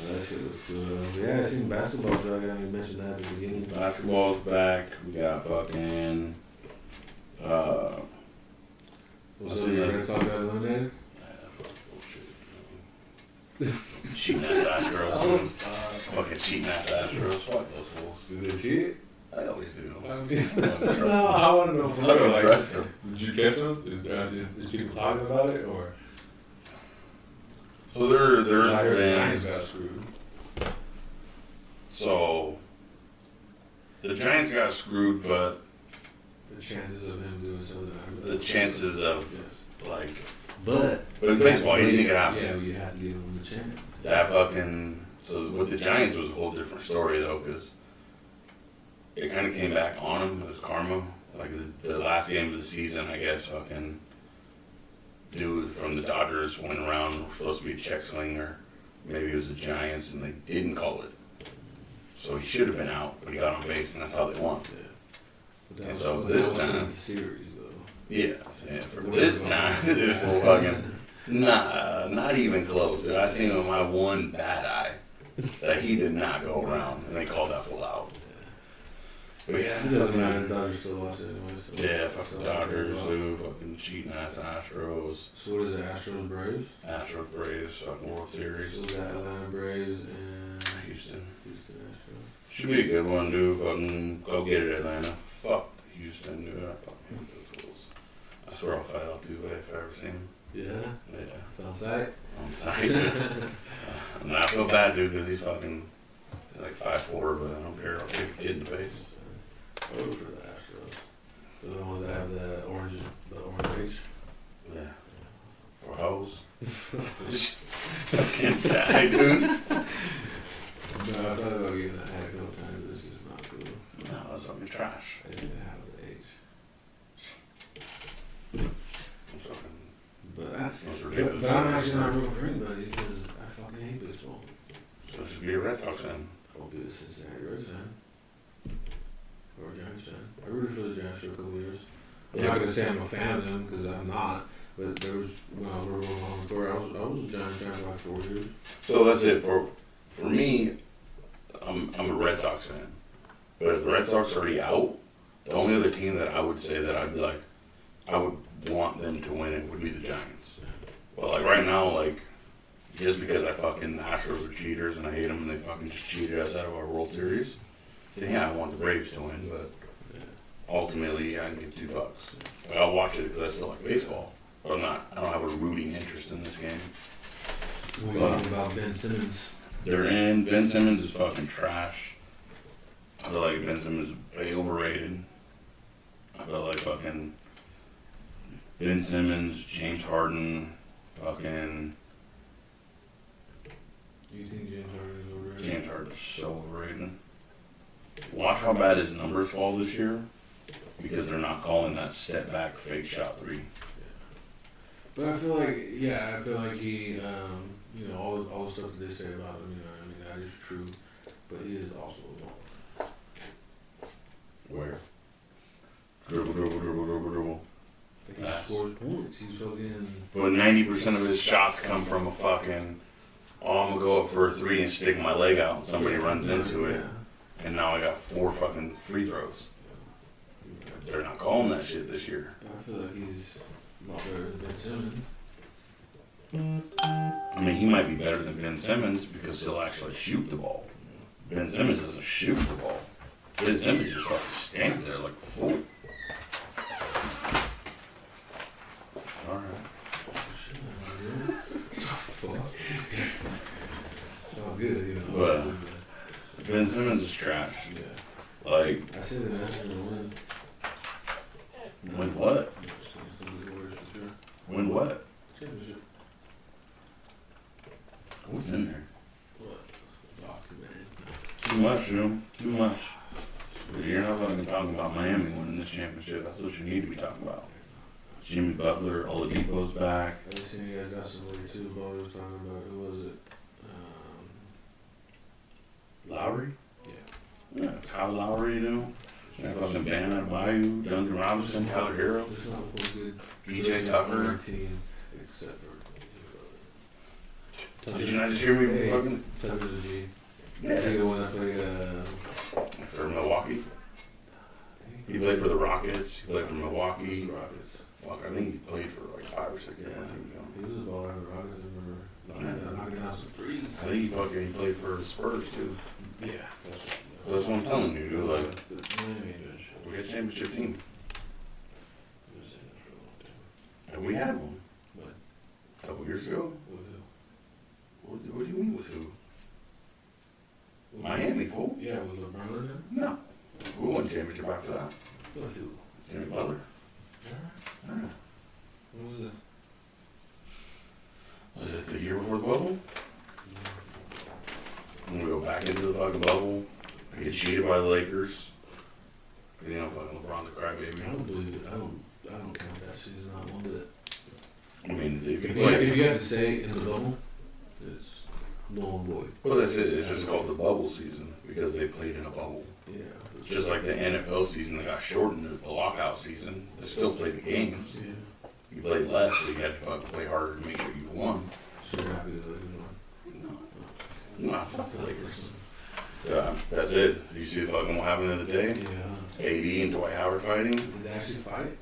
D: That shit was cool. Yeah, I seen basketball, so I didn't mention that at the beginning.
C: Basketball's back. We got fucking.
D: What's up, you ready to talk about eliminated?
C: Bullshit. Cheating ass Astros. Fucking cheating ass Astros. Fuck those fools.
D: Do they cheat?
C: I always do.
D: I mean,
C: I don't trust
D: no,
C: them.
D: I want to know.
C: I don't
D: like,
C: trust them.
D: Did you catch them? Is people talking about it or?
C: So there's
D: I heard the
C: been
D: Giants got screwed.
C: so the Giants got screwed, but
D: The chances of him doing something.
C: the chances of
D: Yes.
C: like,
D: But
C: it's baseball. Anything can happen.
D: Yeah, you have to give him the chance.
C: That fucking so with the Giants was a whole different story though, because it kind of came back on him. It was karma. Like the last game of the season, I guess fucking dude from the Dodgers went around. Was supposed to be a check swinger. Maybe it was the Giants, and they didn't call it. So he should have been out, but he got on base, and that's how they won.
D: But
C: And
D: that
C: so
D: was-
C: this
D: that was in
C: time-
D: the series though.
C: Yeah, for this time, this fool fucking not even close. Dude, I seen him with my one bad eye that he did not go around, and they called that fool out. But yeah,
D: It doesn't matter. The Dodgers still lost anyway. So.
C: yeah, fuck the Dodgers, who fucking cheating ass Astros,
D: So what is it? Astros, Braves.
C: Astros, Braves, fucking World
D: So
C: Series,
D: we got Atlanta Braves and
C: Houston.
D: Houston Astros.
C: Should be a good one, dude. Fucking go get it, Atlanta. Fuck Houston, dude. I fucking hate those fools. I swear I'll fight Altuve if I ever see him.
D: Yeah.
C: Yeah,
D: Sounds like.
C: on site. And I feel bad, dude, because he's fucking he's like 5'4", but I don't care. I'll kick a kid in the face.
D: I vote for the Astros. They're the ones that have the orange H.
C: Yeah. For hoes. That's guy, dude.
D: No, I thought about getting that hat a couple times, but it's just not cool.
C: No, that's fucking trash.
D: I just need to have the H.
C: I'm fucking,
D: But
C: those ridiculous.
D: But I'm actually not rooting for anybody because I fucking hate baseball.
C: So it should be a Red Sox fan.
D: I'll be a Cincinnati Reds fan. Or a Giants fan. I rooted for the Giants for a couple of years. I'm not gonna say I'm a fan of them because I'm not. But there was when I was going on before, I was a Giants fan for like 4 years.
C: So that's it for me. I'm a Red Sox fan, but if the Red Sox are already out, the only other team that I would say that I'd be like, I would want them to win it would be the Giants. But like right now, like just because I fucking the Astros are cheaters and I hate them and they fucking just cheated us out of our World Series, then yeah, I want the Braves to win. But ultimately, I can give $2. Like, I'll watch it because I still like baseball, but I'm not. I don't have a rooting interest in this game.
D: What do you think about Ben Simmons?
C: They're in. Ben Simmons is fucking trash. I feel like Ben Simmons is way overrated. I feel like fucking Ben Simmons, James Harden, fucking
D: You think James Harden is overrated?
C: James Harden's so overrated. Watch how bad his numbers fall this year because they're not calling that step back fake shot three.
D: But I feel like, yeah, I feel like he, you know, all the stuff that they say about him, you know what I mean, that is true. But he is also wrong.
C: Where? Dribble, dribble, dribble, dribble, dribble.
D: Like he
C: Yes.
D: scores points. He's fucking.
C: But 90% of his shots come from a fucking, oh, I'm gonna go up for a three and stick my leg out and somebody runs into it. And now I got 4 fucking free throws. They're not calling that shit this year.
D: I feel like he's a lot better than Ben Simmons.
C: I mean, he might be better than Ben Simmons because he'll actually shoot the ball. Ben Simmons doesn't shoot the ball. Ben Simmons just fucking stands there like a fool. Alright.
D: Fuck. It's all good, you know.
C: Well, Ben Simmons is trash.
D: Yeah.
C: Like,
D: I said the Nationals will win.
C: win what?
D: It's gonna be the Warriors for sure.
C: Win what?
D: Championship.
C: What's in there?
D: What? Fuck, man.
C: Too much, you know? Too much. You're not fucking talking about Miami winning this championship. That's what you need to be talking about. Jimmy Butler, Oladipo's back.
D: I just seen you guys got somebody too. Bo was talking about who was it?
C: Lowry?
D: Yeah.
C: Yeah, Kyle Lowry, you know? Yeah, fucking Bam Adebayo, Duncan Robinson, Tyler Hero,
D: There's not one good
C: PJ Tucker.
D: team except for.
C: Did you not just hear me
D: Hey,
C: fucking?
D: Tucker's a G.
C: Yeah.
D: Is he the one that played?
C: For Milwaukee. He played for the Rockets. He played for Milwaukee.
D: Rockets.
C: fuck, I think he played for like 5 or 6 years.
D: He was a baller. The Rockets ever knocking out some threes.
C: I think he played for the Spurs too.
D: Yeah,
C: That's what I'm telling you, dude. Like,
D: Miami ain't doing shit.
C: we got a championship team.
D: We've been saying that for a long time.
C: And we had one.
D: But
C: A couple years ago.
D: with
C: What do you mean with who? Miami, fool.
D: Yeah, with LeBron in there.
C: No. We won a championship after that.
D: With who?
C: Jimmy Butler.
D: When was this?
C: Was it the year before the bubble? When we go back into the fucking bubble, we get cheated by the Lakers. You know, fucking LeBron the crybaby.
D: I don't believe it. I don't count that season out one bit.
C: I mean, if you
D: If
C: play,
D: you have to say in the bubble, it's null and void.
C: well, that's it. It's just called the bubble season because they played in a bubble.
D: Yeah.
C: It's just like the NFL season that got shortened as the lockout season. They still played the games.
D: Yeah.
C: You played less, so you had to fucking play harder to make sure you won.
D: So you're happy that you won.
C: No, no, fuck the Lakers. That's it. You see the fucking what happened the other day?
D: Yeah.
C: AD and Dwight Howard fighting.
D: Did they actually fight?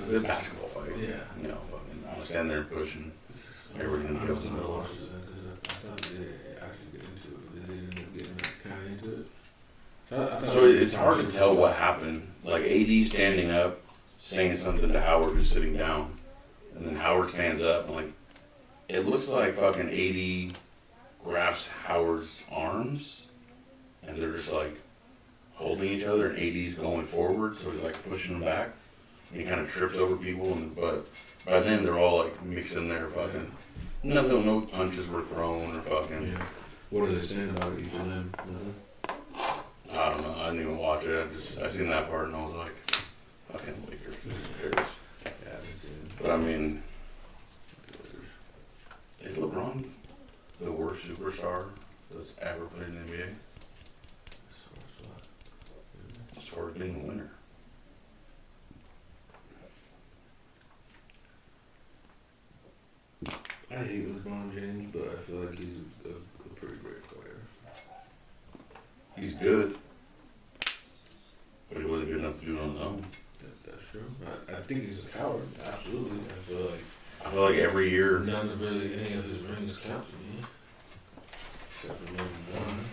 C: The basketball fight.
D: Yeah.
C: You know, fucking, I'm stand there and pushing. Everybody's gonna
D: I
C: kill
D: was gonna
C: somebody.
D: watch this because I thought they actually get into it, but they didn't end up getting kind of into it. I thought
C: So it's hard to tell what happened. Like AD standing up, saying something to Howard who's sitting down, and then Howard stands up and like, it looks like fucking AD grabs Howard's arms, and they're just like holding each other, and AD's going forward, so he's like pushing him back. And he kind of trips over people, but by then they're all like mixing their fucking. No punches were thrown or fucking.
D: Yeah. What are they saying about it? Each of them? Nothing?
C: I don't know. I didn't even watch it. I seen that part and I was like, fucking Lakers. Who cares?
D: Yeah, I didn't see it.
C: But I mean, is LeBron the worst superstar that's ever played in the NBA as far as being a winner?
D: I hate LeBron James, but I feel like he's a pretty great player.
C: He's good, but he wasn't good enough to do it on his own.
D: That's true. I think he's a coward. Absolutely.
C: I feel like every year,
D: None of really any of his rings count to me, except for maybe one.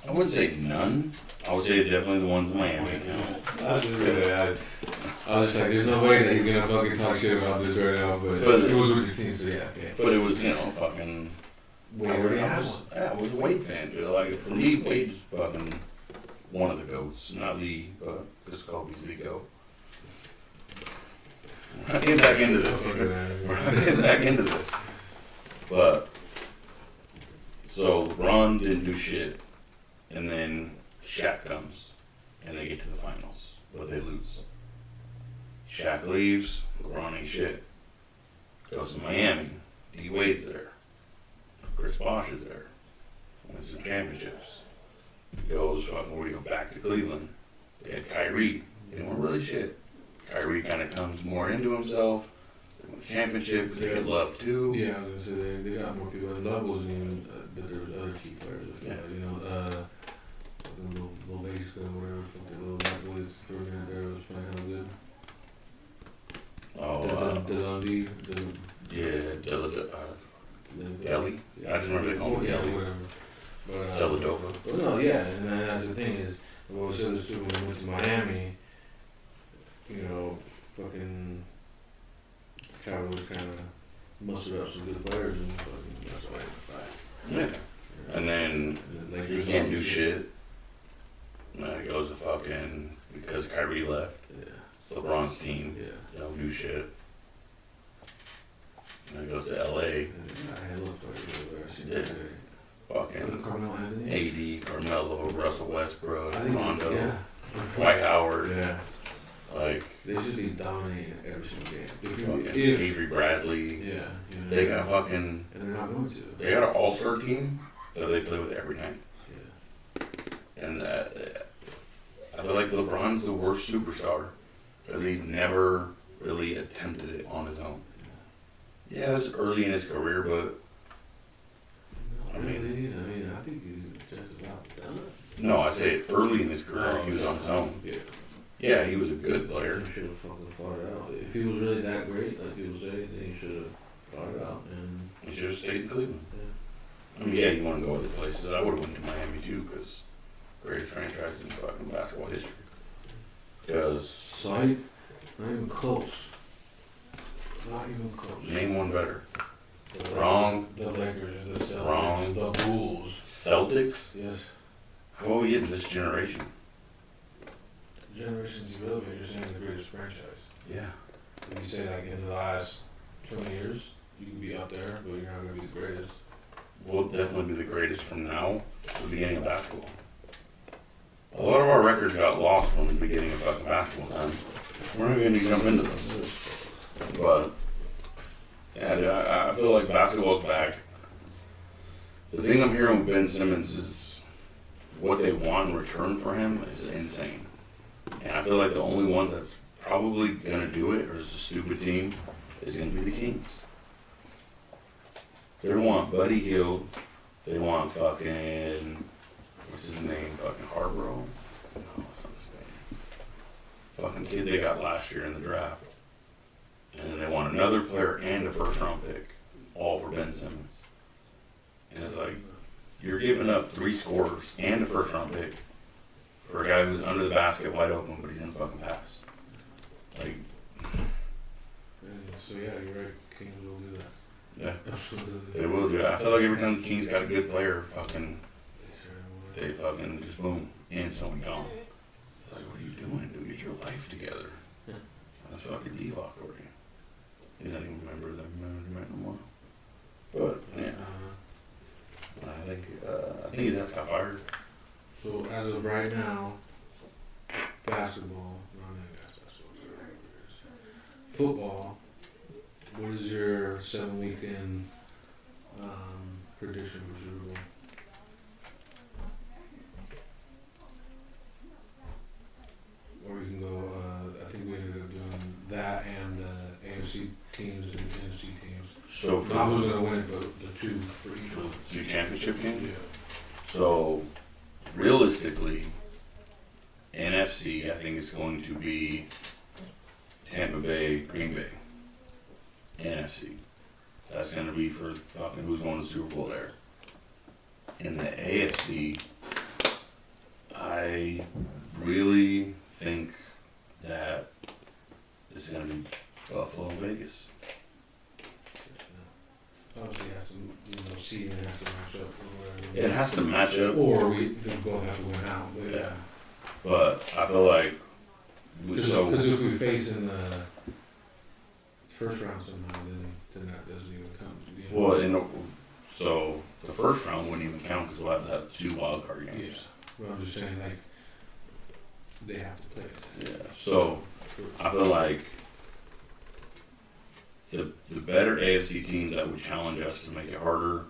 C: I wouldn't say none. I would say definitely the ones in Miami count.
D: I was just like, there's no way that he's gonna fucking talk shit about this right now, but
C: But-
D: it was with your team, so yeah.
C: But it was, you know, fucking.
D: Wade already
C: I
D: had
C: was,
D: one.
C: yeah, I was a Wade fan, dude. Like, for me, Wade's fucking one of the GOATs. Not the, but because Kobe's the GOAT. We're not getting back into this. We're not getting back into this. But, so LeBron didn't do shit. And then Shaq comes. And they get to the finals. But they lose. Shaq leaves. LeBron ain't shit. Goes to Miami. D Wade's there. Chris Bosh is there. Wins some championships. Goes fucking where do you go back to Cleveland. They had Kyrie. They weren't really shit. Kyrie kind of comes more into himself. They win championships. They get love too.
D: Yeah, I was gonna say they got more people. And Love wasn't even, but there was other key players.
C: Yeah.
D: You know, little base guy, whatever, fucking little black boys for a minute there was playing kind of good.
C: Oh,
D: Delonde,
C: Delly. I just remember they called him Delly.
D: whatever. But,
C: Deladova.
D: But no, yeah, and that's the thing is, what we said was too when we went to Miami, you know, fucking Cowboys kind of mustered up some good players and fucking that's why they fight.
C: Yeah. And then he can't do shit. And then he goes to fucking, because Kyrie left.
D: Yeah,
C: It's LeBron's team.
D: yeah.
C: They don't do shit. And then he goes to LA.
D: And I had looked like I seen
C: Yeah.
D: that.
C: Fucking
D: Carmelo Anthony.
C: AD, Carmelo, Russell Westbrook,
D: I think,
C: Rondo,
D: yeah.
C: Dwight Howard.
D: Yeah.
C: Like,
D: They should be dominating every single game.
C: fucking
D: If,
C: Avery Bradley.
D: yeah, you know,
C: They got fucking,
D: and they're not going to.
C: they got an all-star team that they play with every night.
D: Yeah.
C: And I feel like LeBron's the worst superstar because he's never really attempted it on his own. Yeah, it's early in his career, but
D: I
C: I mean-
D: I think he's just about done.
C: no, I say early in his career he was on his own.
D: Yeah.
C: Yeah, he was a good player.
D: He should have fucking fought it out. If he was really that great, like people say, then he should have fought it out. And
C: He should have stayed in Cleveland.
D: yeah.
C: I mean, yeah, you want to go other places. I would have went to Miami too, because greatest franchise in fucking basketball history. Because
D: Psych, not even close. Not even close.
C: name one better.
D: The
C: Wrong.
D: The Lakers, the Celtics,
C: Wrong.
D: the Bulls.
C: Celtics?
D: Yes.
C: How about we get in this generation?
D: Generations developing, you're saying the greatest franchise.
C: Yeah.
D: If you say like in the last 20 years, you can be up there, but you're not going to be the greatest.
C: We'll definitely be the greatest from now to the beginning of basketball. A lot of our records got lost from the beginning of fucking basketball time. We're not going to jump into this. But, yeah, dude, I feel like basketball's back. The thing I'm hearing with Ben Simmons is what they want in return for him is insane. And I feel like the only ones that's probably going to do it, or is a stupid team, is going to be the Kings. They want Buddy Hield. They want fucking, what's his name? Fucking Harborough? No, what's not his name? Fucking kid they got last year in the draft. And then they want another player and a first round pick. All for Ben Simmons. And it's like, you're giving up 3 scorers and a first round pick for a guy who's under the basket wide open, but he's in a fucking pass. Like,
D: So yeah, you're right. Kings will do that.
C: yeah,
D: Absolutely.
C: they will do it. I feel like every time the Kings got a good player, fucking,
D: They sure will.
C: they fucking just boom, instantly gone. It's like, what are you doing, dude? Get your life together.
D: Yeah.
C: That's fucking Divock for you. He doesn't even remember them management no more. But yeah, I think his ass got fired.
D: So as of right now, basketball, not even basketball, sorry, football. What is your 7-weekend prediction for Super Bowl? Or we can go. I think we ended up doing that and the AFC teams and NFC teams.
C: So
D: Not who's
C: for
D: gonna win, but the 2 for each one.
C: 2 championship games.
D: Yeah.
C: So realistically, NFC, I think it's going to be Tampa Bay, Green Bay. NFC. That's going to be for fucking who's going to the Super Bowl there. In the AFC, I really think that it's going to be Buffalo and Vegas.
D: Obviously, it has to, seeding has to match up or whatever.
C: It has to match up,
D: Or they both have to win out. But
C: Yeah. but I feel like
D: Because if we face in the first round somehow, then that doesn't even count.
C: so the first round wouldn't even count because we'll have to have 2 wild card
D: Yeah.
C: games.
D: Well, I'm just saying, like, they have to play it.
C: Yeah. So I feel like the better AFC teams that would challenge us to make it harder,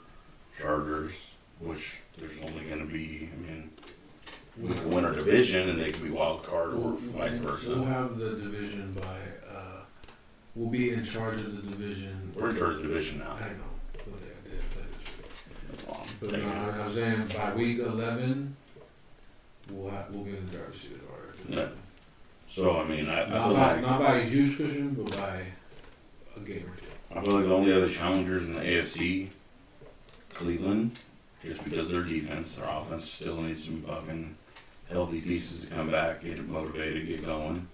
C: Chargers, which there's only going to be, I mean, we can win our division and they could be wild card or vice
D: We'll
C: versa.
D: have the division by, we'll be in charge of the division.
C: We're in charge of the division now.
D: I know, but they did play this week. But
C: Thank
D: no,
C: you.
D: I was saying by week 11, we'll be in the driver's seat of our division.
C: So I mean, I
D: Not
C: feel
D: by,
C: like
D: not by a huge cushion, but by a game or 2.
C: I feel like the only other challengers in the AFC, Cleveland, just because their defense, their offense still needs some fucking healthy pieces to come back, get motivated, get going.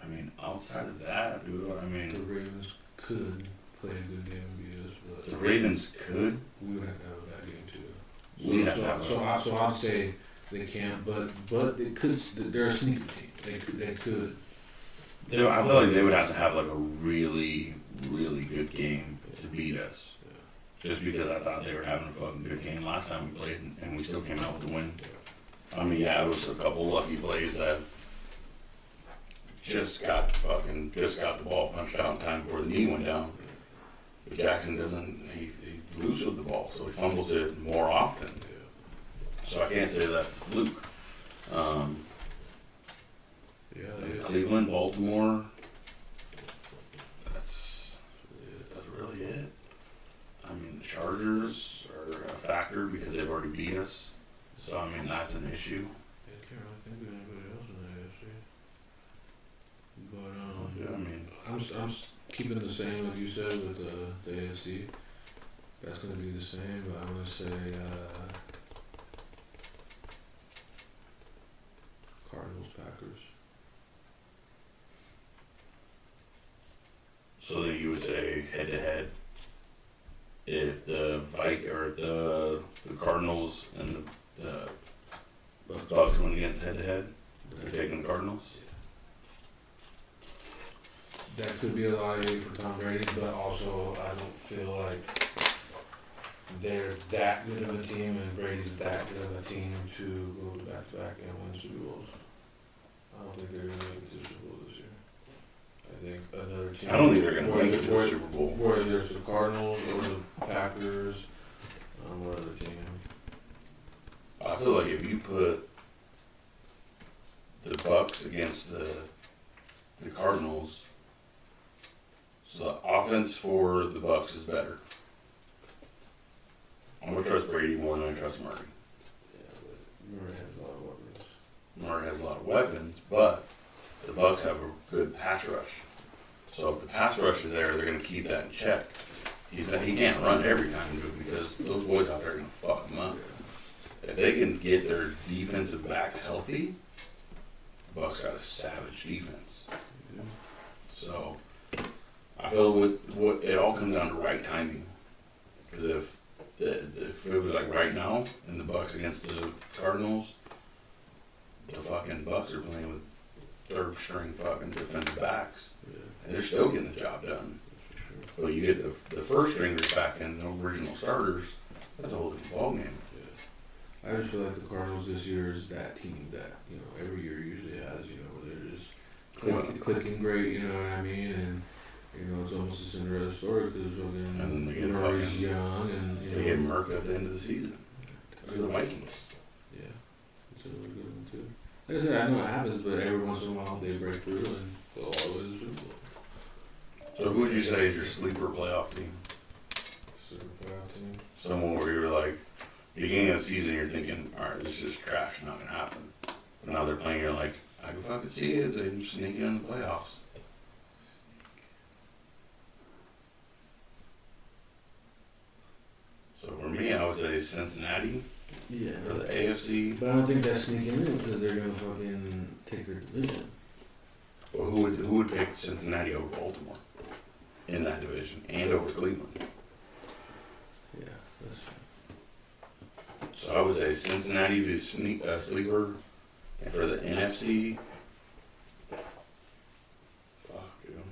C: I mean, outside of that, dude, I
D: The
C: mean,
D: Ravens could play a good game and beat us, but
C: the Ravens could.
D: we would have to have a bad game too.
C: We'd have to have
D: So I'd say they can't, but they could. They're a sneaky team. They could.
C: I feel like they would have to have like a really, really good game to beat us. Just because I thought they were having a fucking good game last time we played, and we still came out with the win. I mean, yeah, it was a couple lucky plays that just got the ball punched out in time before the knee went down. But Jackson doesn't, he loose with the ball, so he fumbles it more often. So I can't say that's a fluke.
D: Yeah, it is.
C: Cleveland, Baltimore, that's really it. I mean, the Chargers are a factor because they've already beat us. So, I mean, that's an issue.
D: Yeah, keeping it the same like you said with the AFC. That's gonna be the same, but I'm gonna say Cardinals, Packers.
C: So then you would say head to head. If the the Cardinals and the Bucks went against head to head, you're taking the Cardinals.
D: That could be a lot of hate for Tom Brady, but also I don't feel like they're that good of a team and Brady's that good of a team to go back to back and win Super Bowls. I don't think they're going to make it to the Super Bowl this year. I think another team.
C: I don't think they're going to
D: whether-
C: make it to the
D: whether-
C: Super Bowl.
D: Whether it's the Cardinals or the Packers, what other team?
C: I feel like if you put the Bucks against the Cardinals, so the offense for the Bucks is better. I'm gonna trust Brady more than I trust Murray.
D: Yeah, but Murray has a lot of weapons.
C: Murray has a lot of weapons, but the Bucks have a good pass rush. So if the pass rush is there, they're gonna keep that in check. He can't run every time because those boys out there are gonna fuck him up. If they can get their defensive backs healthy, the Bucks got a savage defense.
D: Yeah.
C: So I feel what it all comes down to right timing. Because if it was like right now and the Bucks against the Cardinals, the fucking Bucks are playing with third string fucking defensive backs,
D: Yeah,
C: and they're still getting the job done.
D: that's for sure.
C: But you get the first stringers back in, the original starters. That's a whole different ballgame.
D: I just feel like the Cardinals this year is that team that, every year usually has, where they're just clicking great, you know what I mean? And, it's almost a Cinderella story because
C: And then they get
D: Murray's
C: fucking-
D: young and,
C: They get murked at the end of the season. They're the Vikings.
D: Yeah, it's a really good one too. Like I said, I know it happens, but every once in a while they break through and go all the way to the Super Bowl.
C: So who would you say is your sleeper playoff team?
D: Super playoff team.
C: Someone where you're like, beginning of the season, you're thinking, all right, this is just trash, not gonna happen. But now they're playing, you're like, I can fucking see it. They're sneaking in the playoffs. So for me, I would say Cincinnati
D: Yeah.
C: for the AFC.
D: But I don't think that's sneaking in because they're gonna fucking take their division.
C: Well, who would pick Cincinnati over Baltimore in that division and over Cleveland?
D: Yeah, that's
C: So I would say Cincinnati be sleeper, and for the NFC, fuck, dude.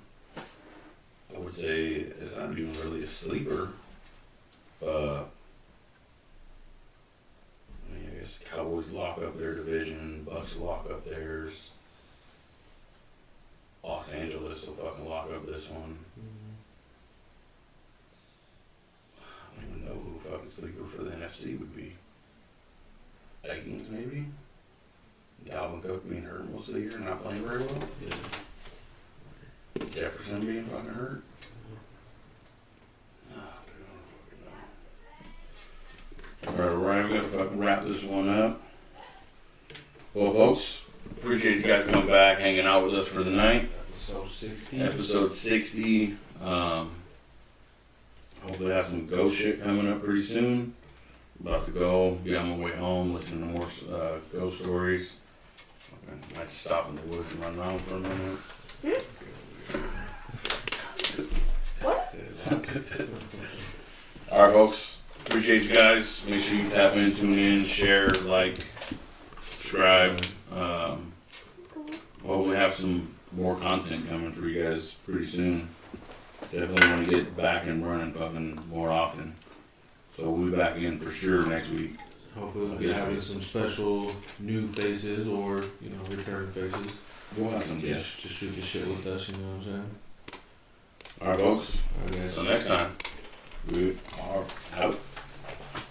C: I would say it's not even really a sleeper. I mean, I guess Cowboys lock up their division, Bucks lock up theirs. Los Angeles will fucking lock up this one. I don't even know who fucking sleeper for the NFC would be. Vikings, maybe? Dalvin Cook being hurt most of the year, not playing very well.
D: yeah.
C: Jefferson being fucking hurt. Alright, we're gonna fucking wrap this one up. Well, folks, appreciate you guys coming back, hanging out with us for the night.
D: So 60.
C: Episode 60. Hopefully have some ghost shit coming up pretty soon. About to go, be on my way home, listening to more ghost stories. Okay, might just stop in the woods and run around for a minute. Alright, folks. Appreciate you guys. Make sure you tap in, tune in, share, like, subscribe. Hopefully have some more content coming for you guys pretty soon. Definitely want to get back and running fucking more often. So we'll be back again for sure next week.
D: Hopefully we'll be having some special new faces or, return faces.
C: We'll have some guests.
D: Just to shoot the shit with us, you know what I'm saying?
C: Alright, folks.
D: Alright, guys.
C: Until next time. We